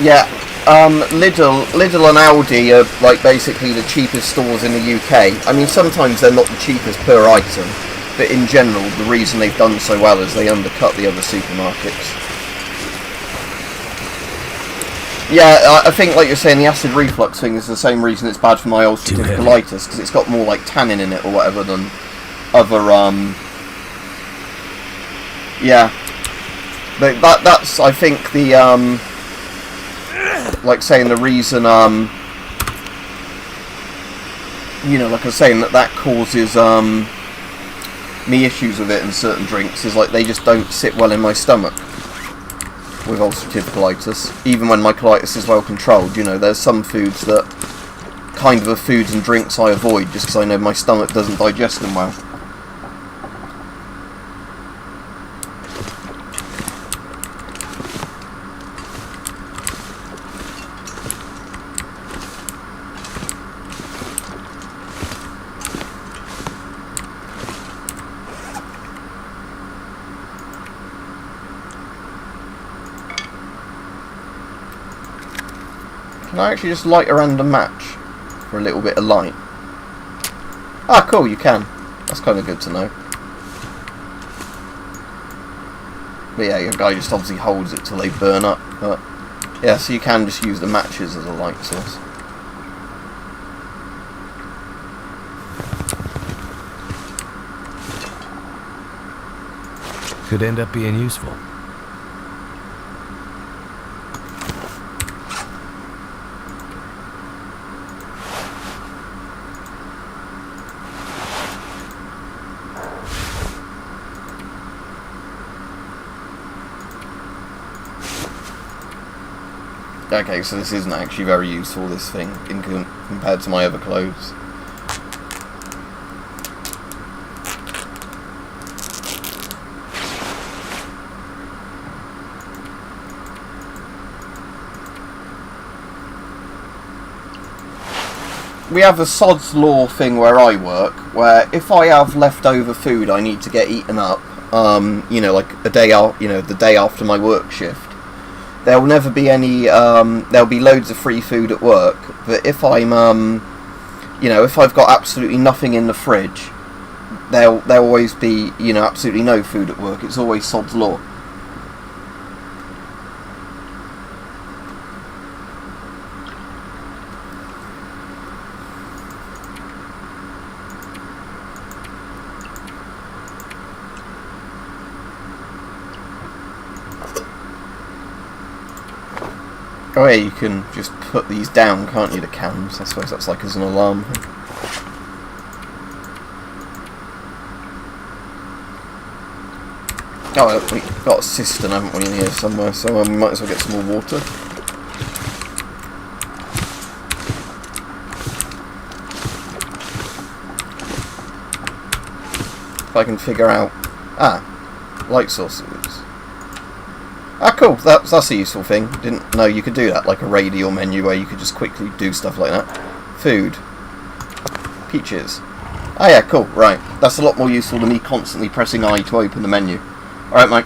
Yeah, Lidl and Aldi are like basically the cheapest stores in the UK. I mean, sometimes they're not the cheapest per item, but in general, the reason they've done so well is they undercut the other supermarkets. Yeah, I think, like you're saying, the acid reflux thing is the same reason it's bad for my ulcerative colitis, because it's got more like tannin in it or whatever than other, yeah. But that's, I think, the, like saying the reason, you know, like I was saying, that causes me issues with it in certain drinks, is like they just don't sit well in my stomach with ulcerative colitis. Even when my colitis is well controlled, you know, there's some foods that kind of are foods and drinks I avoid just because I know my stomach doesn't digest them well. Can I actually just light a random match for a little bit of light? Ah, cool, you can. That's kind of good to know. But yeah, your guy just obviously holds it till they burn up. But yeah, so you can just use the matches as a light source. Could end up being useful. Okay, so this isn't actually very useful, this thing, compared to my other clothes. We have a sod's law thing where I work, where if I have leftover food I need to get eaten up, you know, like the day after my work shift, there will never be any, there'll be loads of free food at work, but if I'm, you know, if I've got absolutely nothing in the fridge, there'll always be, you know, absolutely no food at work. It's always sod's law. Oh yeah, you can just put these down, can't you, the cans? I suppose that's like as an alarm thing. Oh, we've got a cistern, haven't we, in here somewhere, so we might as well get some more water. If I can figure out... light sources. Ah, cool. That's a useful thing. Didn't know you could do that, like a radial menu where you could just quickly do stuff like that. Food. Peaches. Ah, yeah, cool. Right. That's a lot more useful than me constantly pressing I to open the menu. Alright, Mike.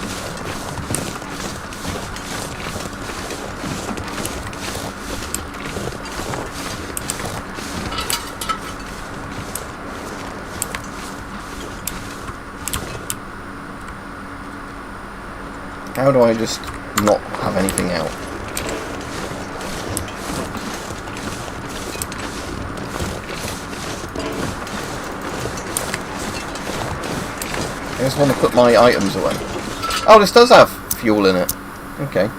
How do I just not have anything out? I just want to put my items away. Oh, this does have fuel in it. Okay.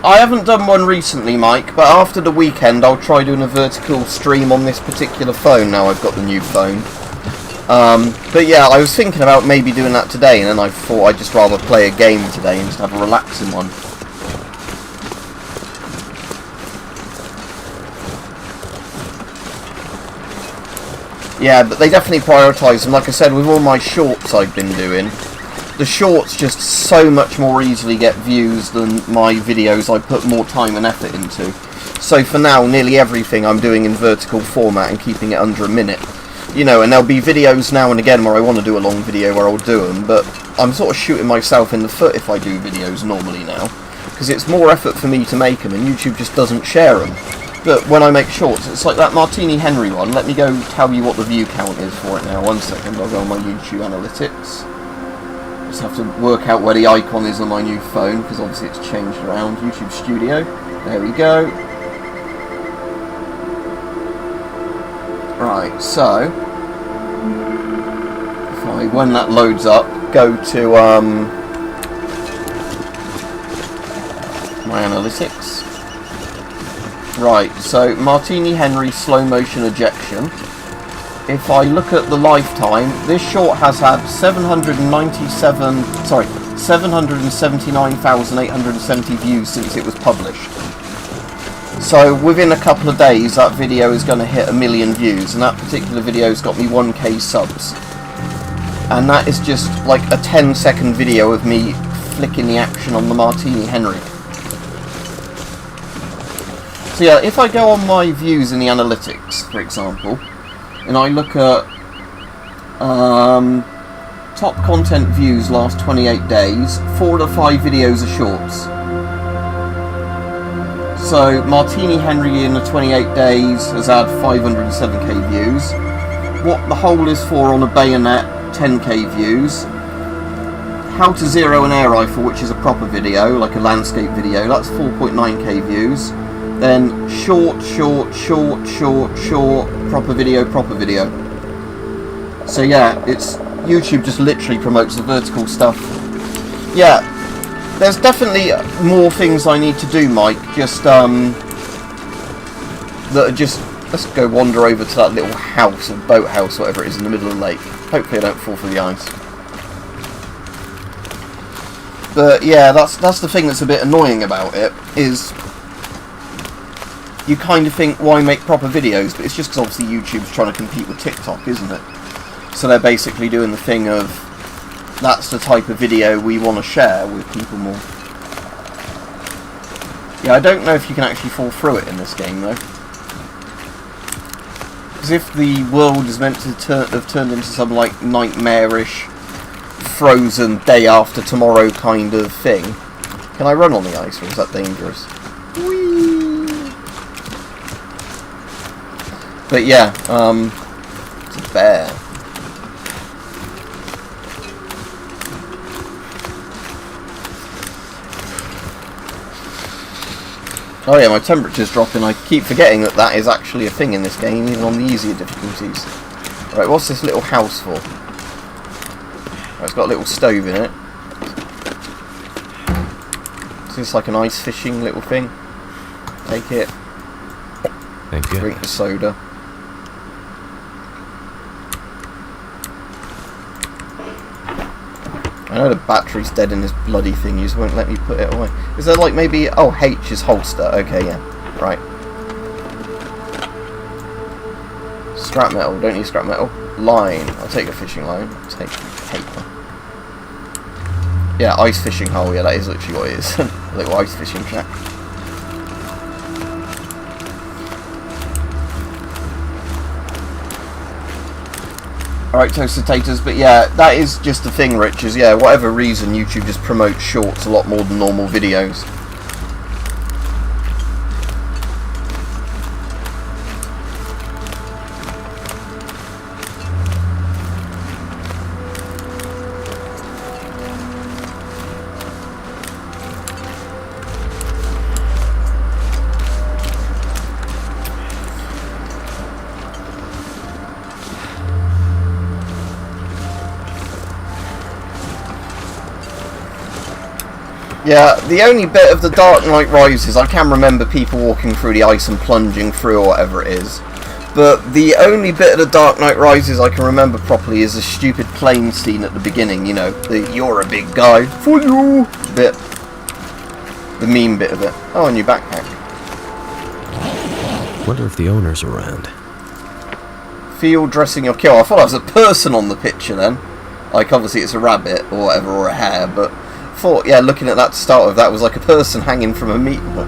I haven't done one recently, Mike, but after the weekend I'll try doing a vertical stream on this particular phone now I've got the new phone. But yeah, I was thinking about maybe doing that today, and then I thought I'd just rather play a game today and just have a relaxing one. Yeah, but they definitely prioritise them. Like I said, with all my shorts I've been doing, the shorts just so much more easily get views than my videos I put more time and effort into. So for now, nearly everything I'm doing in vertical format and keeping it under a minute. You know, and there'll be videos now and again where I want to do a long video where I'll do them, but I'm sort of shooting myself in the foot if I do videos normally now, because it's more effort for me to make them and YouTube just doesn't share them. But when I make shorts, it's like that Martini Henry one. Let me go tell you what the view count is for it now. 1 second, I'll go on my YouTube analytics. Just have to work out where the icon is on my new phone, because obviously it's changed around. YouTube Studio, there we go. Right, so if I, when that loads up, go to my analytics. Right, so Martini Henry slow motion ejection. If I look at the lifetime, this short has had 779,870 views since it was published. So within a couple of days that video is going to hit 1 million views, and that particular video's got me 1k subs. And that is just like a 10-second video of me flicking the action on the Martini Henry. So yeah, if I go on my views in the analytics, for example, and I look at top content views last 28 days, 4 to 5 videos are shorts. So Martini Henry in the 28 days has had 507k views. What the Hole is For on a Bayonet, 10k views. How to Zero an Air Rifle, which is a proper video, like a landscape video, that's 4.9k views. Then short, proper video. So yeah, it's YouTube just literally promotes the vertical stuff. Yeah, there's definitely more things I need to do, Mike. Just that are just, let's go wander over to that little house or boathouse, whatever it is, in the middle of the lake. Hopefully I don't fall through the ice. But yeah, that's the thing that's a bit annoying about it, is you kind of think, why make proper videos? But it's just because obviously YouTube's trying to compete with TikTok, isn't it? So they're basically doing the thing of, that's the type of video we want to share with people more. Yeah, I don't know if you can actually fall through it in this game, though. Because if the world is meant to have turned into some, like, nightmarish, frozen day after tomorrow kind of thing, can I run on the ice, or is that dangerous? Whee! But yeah, it's a bear. Oh yeah, my temperature's dropping. I keep forgetting that that is actually a thing in this game, even on the easier difficulties. Right, what's this little house for? Right, it's got a little stove in it. Is this like an ice fishing little thing? Take it. Thank you. Drink the soda. I know the battery's dead in this bloody thing, you just won't let me put it away. Is there like maybe... Oh, H is holster. Okay, yeah. Right. Scrap metal. Don't need scrap metal. Line. I'll take a fishing line. I'll take paper. Yeah, ice fishing hole. Yeah, that is literally what it is. A little ice fishing shack. Alright, Toasted Taters, but yeah, that is just the thing, Rich, is yeah, whatever reason, YouTube just promotes shorts a lot more than normal videos. Yeah, the only bit of the Dark Knight Rises, I can remember people walking through the ice and plunging through or whatever it is. But the only bit of the Dark Knight Rises I can remember properly is the stupid plane scene at the beginning, you know, the "you're a big guy, for you" bit. The meme bit of it. Oh, a new backpack. Wonder if the owner's around. Field dressing your kill. I thought that was a person on the picture then. Like, obviously it's a rabbit or whatever, or a hare, but thought, yeah, looking at that to start with, that was like a person hanging from a meat hook.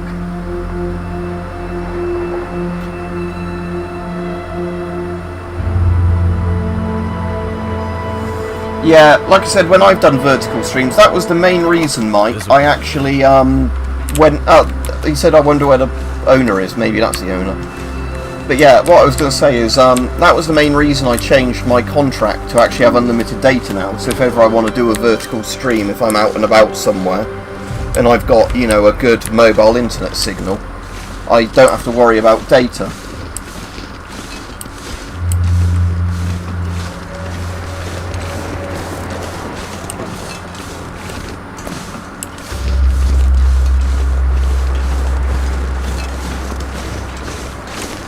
Yeah, like I said, when I've done vertical streams, that was the main reason, Mike. I actually went up. He said, I wonder where the owner is. Maybe that's the owner. But yeah, what I was going to say is that was the main reason I changed my contract to actually have unlimited data now. So if ever I want to do a vertical stream, if I'm out and about somewhere, and I've got, you know, a good mobile internet signal, I don't have to worry about data.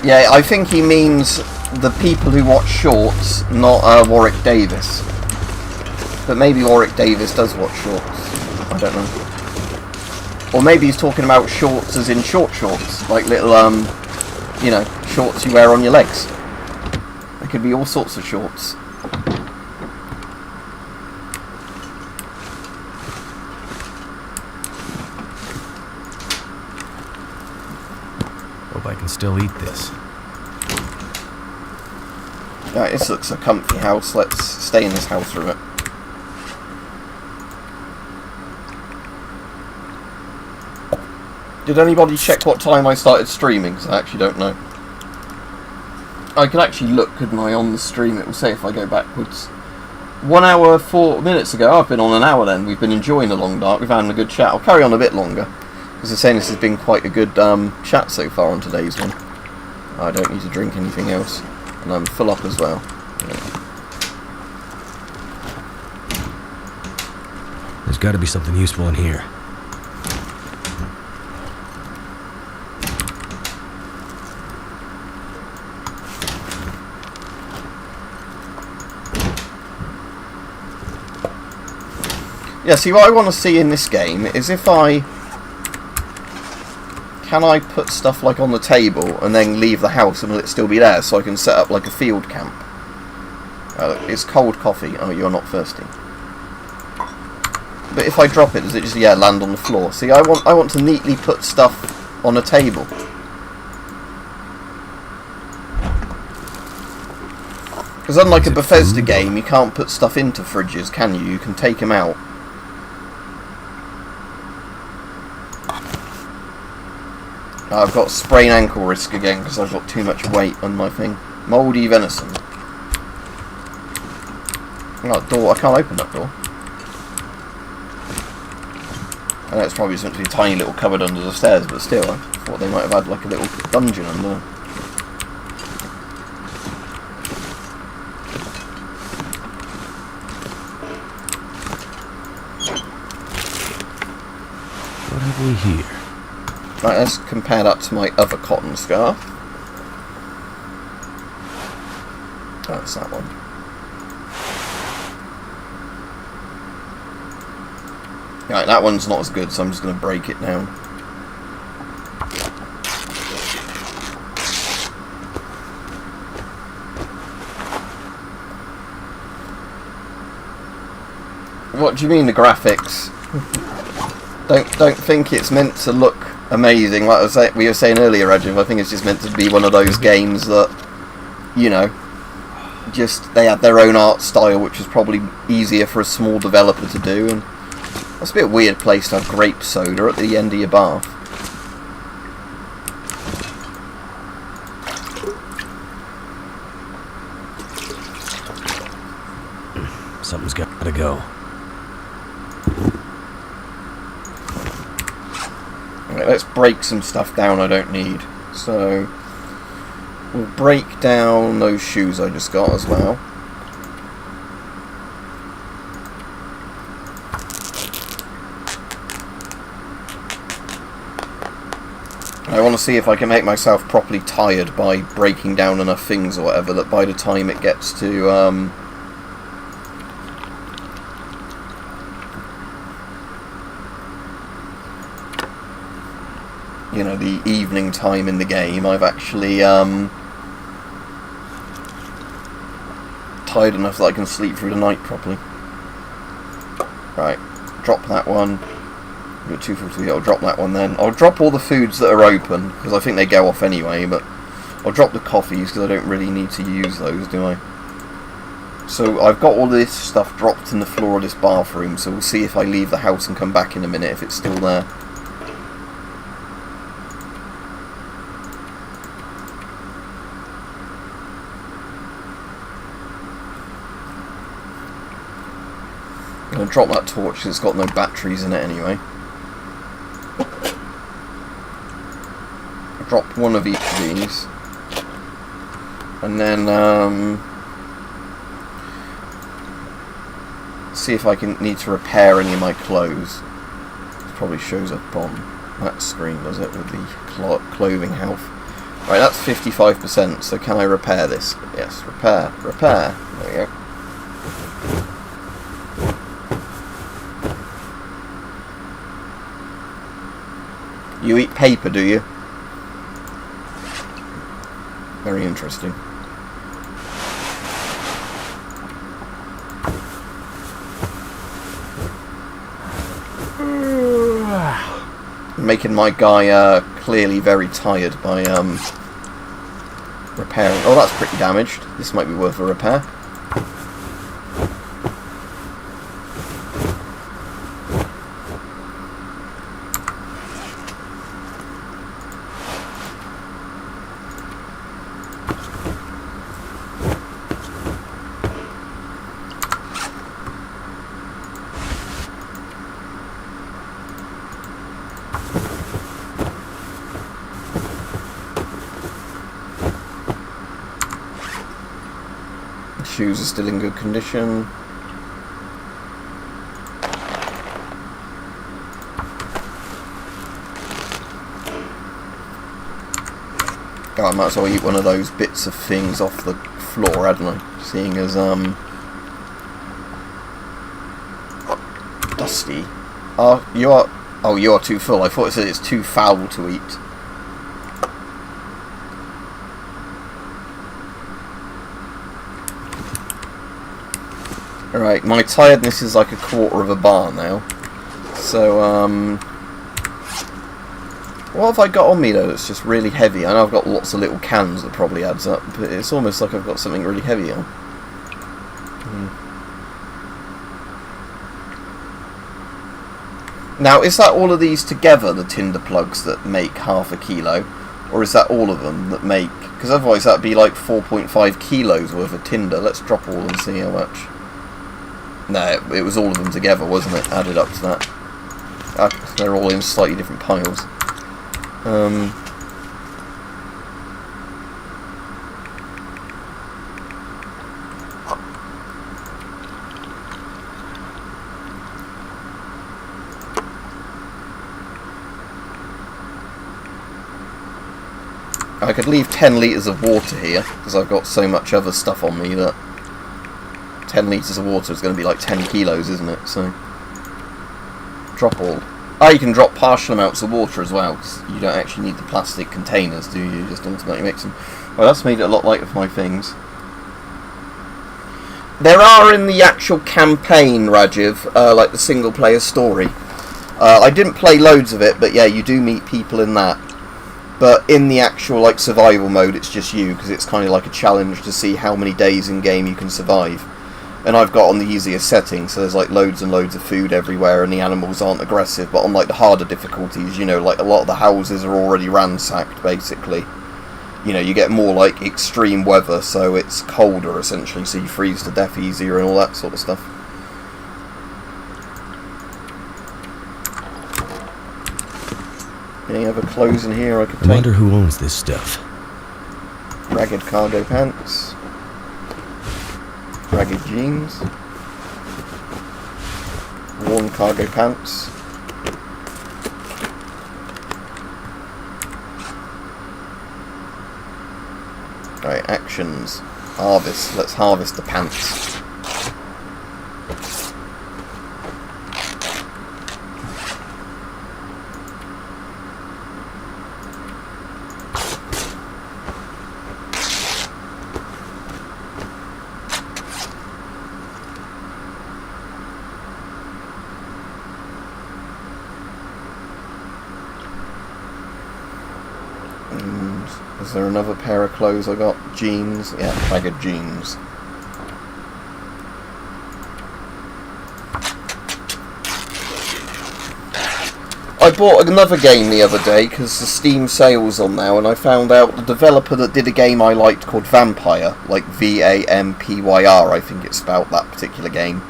Yeah, I think he means the people who watch shorts, not Warwick Davis. But maybe Warwick Davis does watch shorts. I don't know. Or maybe he's talking about shorts as in short shorts, like little, you know, shorts you wear on your legs. There could be all sorts of shorts. Hope I can still eat this. Yeah, this looks a comfy house. Let's stay in this house for a bit. Did anybody check what time I started streaming? Because I actually don't know. I could actually look, couldn't I, on the stream? It will say if I go backwards. 1 hour, 4 minutes ago. I've been on an hour then. We've been enjoying the long dark. We've had a good chat. I'll carry on a bit longer. Because they're saying this has been quite a good chat so far on today's one. I don't need to drink anything else. And I'm full up as well. Yeah. There's got to be something useful in here. Yeah, see, what I want to see in this game is if can I put stuff like on the table and then leave the house and will it still be there so I can set up like a field camp? It's cold coffee. Oh, you're not thirsty. But if I drop it, does it just, yeah, land on the floor? See, I want to neatly put stuff on a table. Because unlike a Bethesda game, you can't put stuff into fridges, can you? You can take them out. I've got sprain ankle risk again because I've got too much weight on my thing. Mouldy venison. Oh, door. I can't open that door. I know it's probably meant to be a tiny little cupboard under the stairs, but still, I thought they might have had like a little dungeon under there. What have we here? Right, let's compare that to my other cotton scarf. That's that one. Right, that one's not as good, so I'm just going to break it down. What do you mean the graphics? Don't think it's meant to look amazing, like we were saying earlier, Rajiv. I think it's just meant to be one of those games that, you know, just they had their own art style, which was probably easier for a small developer to do. And that's a bit weird place to have grape soda at the end of your bath. Something's gotta go. Right, let's break some stuff down I don't need. So we'll break down those shoes I just got as well. I want to see if I can make myself properly tired by breaking down enough things or whatever that by the time it gets to you know, the evening time in the game, I've actually tired enough that I can sleep through the night properly. Right, drop that one. We've got 250, I'll drop that one then. I'll drop all the foods that are open, because I think they go off anyway, but I'll drop the coffees, because I don't really need to use those, do I? So I've got all this stuff dropped in the floor of this bathroom, so we'll see if I leave the house and come back in a minute if it's still there. I'm going to drop that torch because it's got no batteries in it anyway. I'll drop one of each of these. And then see if I need to repair any of my clothes. It probably shows up on that screen, does it, with the clothing health. Right, that's 55%, so can I repair this? Yes, repair. There we go. You eat paper, do you? Very interesting. Making my guy clearly very tired by repairing. Oh, that's pretty damaged. This might be worth a repair. Shoes are still in good condition. Oh, I might as well eat one of those bits of things off the floor, hadn't I? Seeing as dusty. You are too full. I thought it said it's too foul to eat. Alright, my tiredness is like a quarter of a bar now. So, what have I got on me though that's just really heavy? I know I've got lots of little cans that probably adds up, but it's almost like I've got something really heavy on. Now, is that all of these together, the tinder plugs that make half a kilo? Or is that all of them that make... Because otherwise that'd be like 4.5 kilos worth of tinder. Let's drop all and see how much. No, it was all of them together, wasn't it? Added up to that. They're all in slightly different piles. I could leave 10 litres of water here, because I've got so much other stuff on me that 10 litres of water is going to be like 10 kilos, isn't it? So, drop all. Oh, you can drop partial amounts of water as well, because you don't actually need the plastic containers, do you? You just automatically mix them. Well, that's made it a lot lighter for my things. There are in the actual campaign, Rajiv, like the single player story. I didn't play loads of it, but yeah, you do meet people in that. But in the actual like survival mode, it's just you, because it's kind of like a challenge to see how many days in game you can survive. And I've got on the easiest setting, so there's like loads and loads of food everywhere, and the animals aren't aggressive. But on like the harder difficulties, you know, like a lot of the houses are already ransacked, basically. You know, you get more like extreme weather, so it's colder essentially, so you freeze to death easier and all that sort of stuff. Any other clothes in here I could take? I wonder who owns this stuff. Ragged cargo pants. Ragged jeans. Worn cargo pants. Right, actions. Harvest. Let's harvest the pants. Is there another pair of clothes I got? Jeans? Yeah, ragged jeans. I bought another game the other day because the Steam sale's on now, and I found out the developer that did a game I liked called Vampire, like Vampyr, I think it's spelled, that particular game.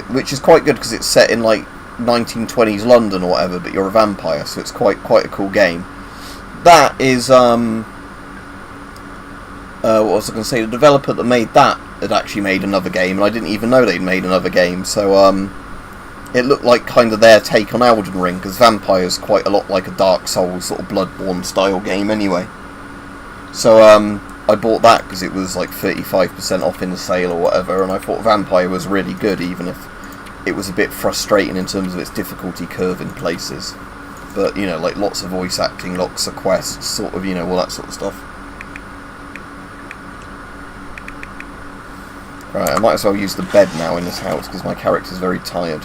Which is quite good because it's set in like 1920s London or whatever, but you're a vampire, so it's quite a cool game. That is, what was I going to say? The developer that made that had actually made another game, and I didn't even know they'd made another game, so, it looked like kind of their take on Elden Ring, because Vampire's quite a lot like a Dark Souls sort of Bloodborne style game anyway. So, I bought that because it was like 35% off in the sale or whatever, and I thought Vampire was really good, even if it was a bit frustrating in terms of its difficulty curve in places. But, you know, like lots of voice acting, lots of quests, sort of, you know, all that sort of stuff. Right, I might as well use the bed now in this house, because my character's very tired.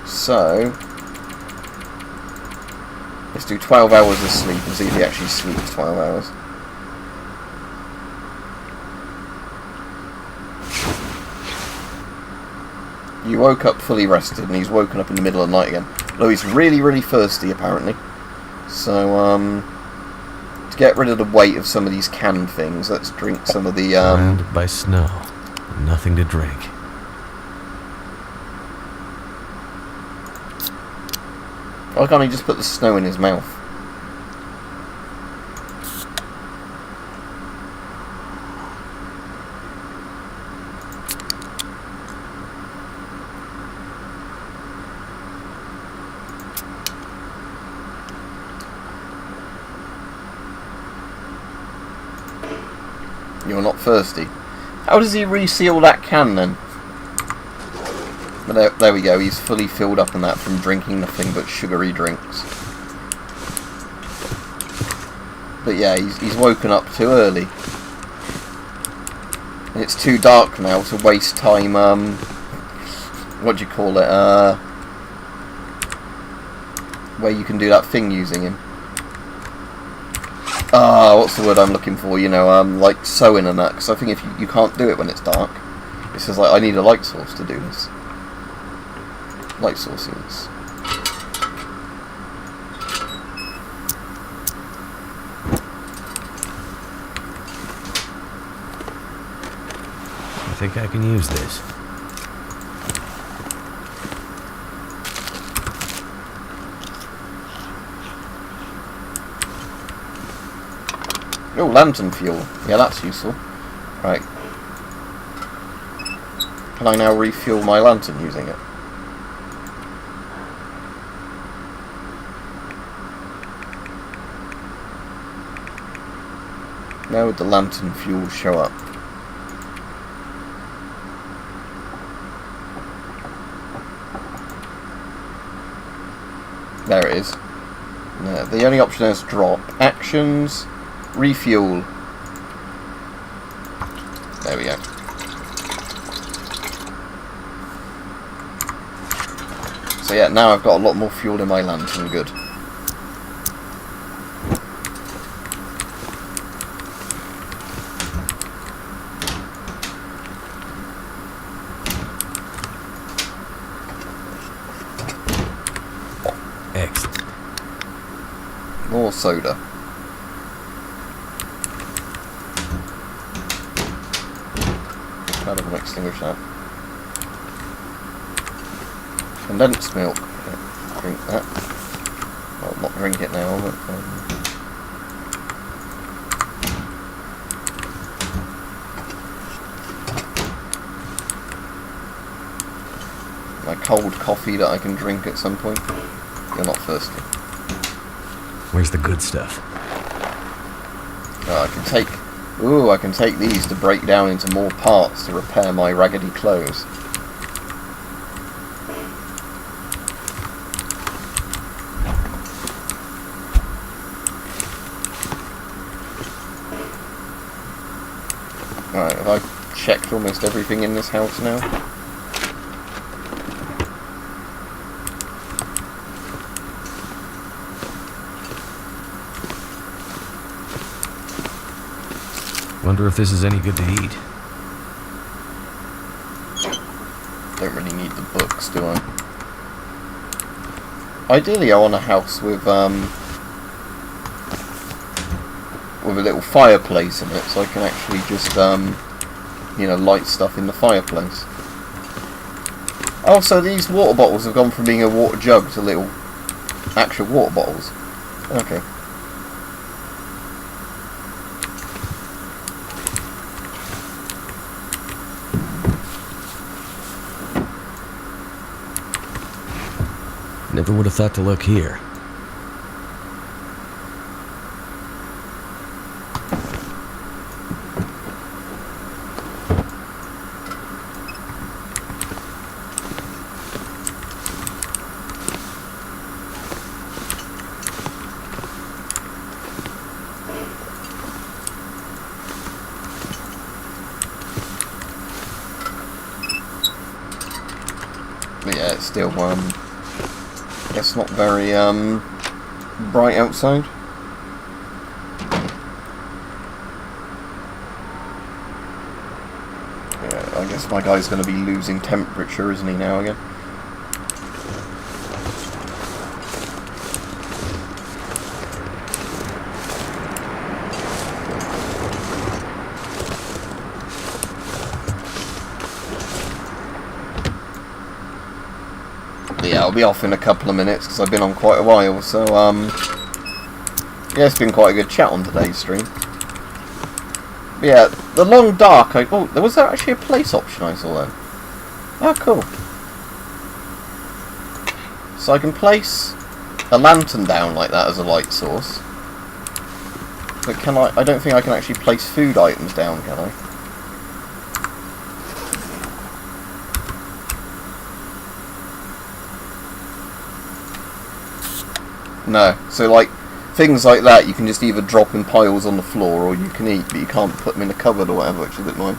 So, let's do 12 hours of sleep and see if he actually sleeps 12 hours. You woke up fully rested, and he's woken up in the middle of the night again. Although he's really, really thirsty, apparently. So, to get rid of the weight of some of these canned things, let's drink some of the, Surrounded by snow. Nothing to drink. Why can't he just put the snow in his mouth? You're not thirsty. How does he reseal that can then? But there we go, he's fully filled up on that from drinking nothing but sugary drinks. But yeah, he's woken up too early. And it's too dark now to waste time, what do you call it, where you can do that thing using him. What's the word I'm looking for? You know, like sewing and that. Because I think if you can't do it when it's dark. It says like I need a light source to do this. Light sources. I think I can use this. Oh, lantern fuel. Yeah, that's useful. Right. Can I now refuel my lantern using it? Now would the lantern fuel show up? There it is. No, the only option is drop. Actions. Refuel. There we go. So yeah, now I've got a lot more fuel in my lantern. Good. soda. How do I extinguish that? Condensed milk. Yeah, drink that. Well, not drink it now, but... my cold coffee that I can drink at some point. You're not thirsty. Where's the good stuff? I can take these to break down into more parts to repair my raggedy clothes. Alright, have I checked almost everything in this house now? Wonder if this is any good to eat. Don't really need the books, do I? Ideally, I want a house with a little fireplace in it, so I can actually just, you know, light stuff in the fireplace. Oh, so these water bottles have gone from being a water jug to little actual water bottles. Okay. Never would have thought to look here. But yeah, it's still guess not very bright outside. Yeah, I guess my guy's going to be losing temperature, isn't he, now again? Yeah, I'll be off in a couple of minutes because I've been on quite a while, so yeah, it's been quite a good chat on today's stream. But yeah, the long dark, oh, there was actually a place option I saw there. Ah, cool. So I can place a lantern down like that as a light source. But can I don't think I can actually place food items down, can I? No, so like things like that you can just either drop in piles on the floor or you can eat, but you can't put them in a cupboard or whatever, which is a bit annoying.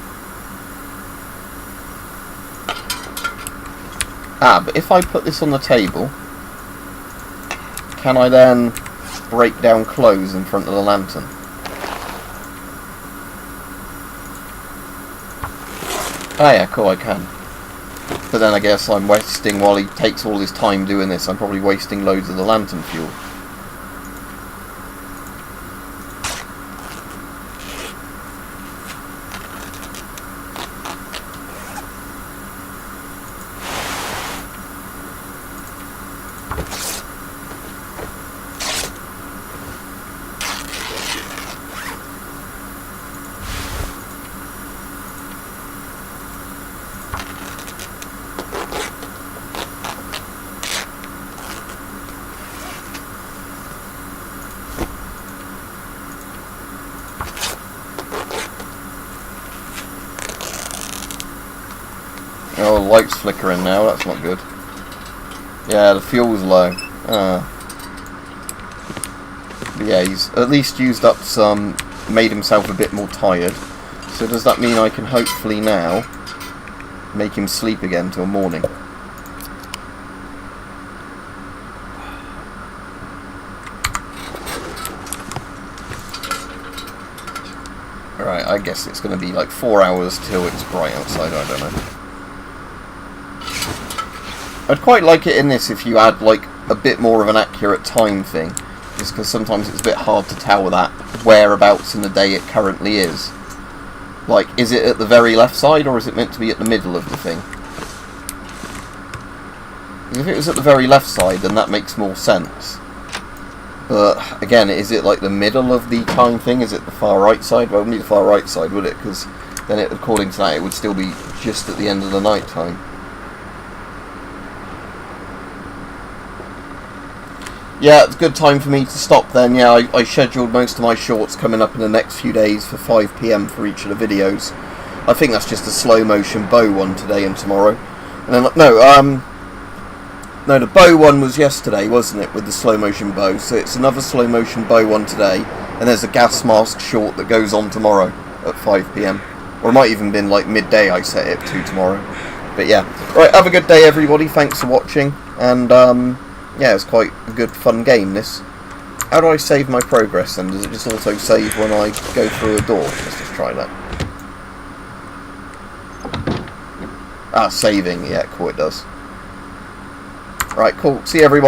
Ah, but if I put this on the table, can I then break down clothes in front of the lantern? Ah yeah, cool, I can. But then I guess I'm wasting, while he takes all his time doing this, I'm probably wasting loads of the lantern fuel. Oh, the light's flickering now, that's not good. Yeah, the fuel's low. But yeah, he's at least used up some, made himself a bit more tired. So does that mean I can hopefully now make him sleep again till morning? Alright, I guess it's going to be like 4 hours till it's bright outside, I don't know. I'd quite like it in this if you add like a bit more of an accurate time thing. just because sometimes it's a bit hard to tell that whereabouts in the day it currently is. Like, is it at the very left side, or is it meant to be at the middle of the thing? If it was at the very left side, then that makes more sense. But, again, is it like the middle of the time thing? Is it the far right side? Well, it wouldn't be the far right side, would it? Because then, according to that, it would still be just at the end of the night time. Yeah, it's a good time for me to stop then. Yeah, I scheduled most of my shorts coming up in the next few days for 5 PM for each of the videos. I think that's just a slow motion bow one today and tomorrow. And then, no, the bow one was yesterday, wasn't it, with the slow motion bow? So it's another slow motion bow one today, and there's a gas mask short that goes on tomorrow at 5 PM. Or it might even been like midday I set it to tomorrow. But yeah. Right, have a good day everybody, thanks for watching, and yeah, it's quite a good fun game this. How do I save my progress then? Does it just auto save when I go through a door? Let's just try that. Ah, saving, yeah, cool, it does. Right, cool. See you everybody.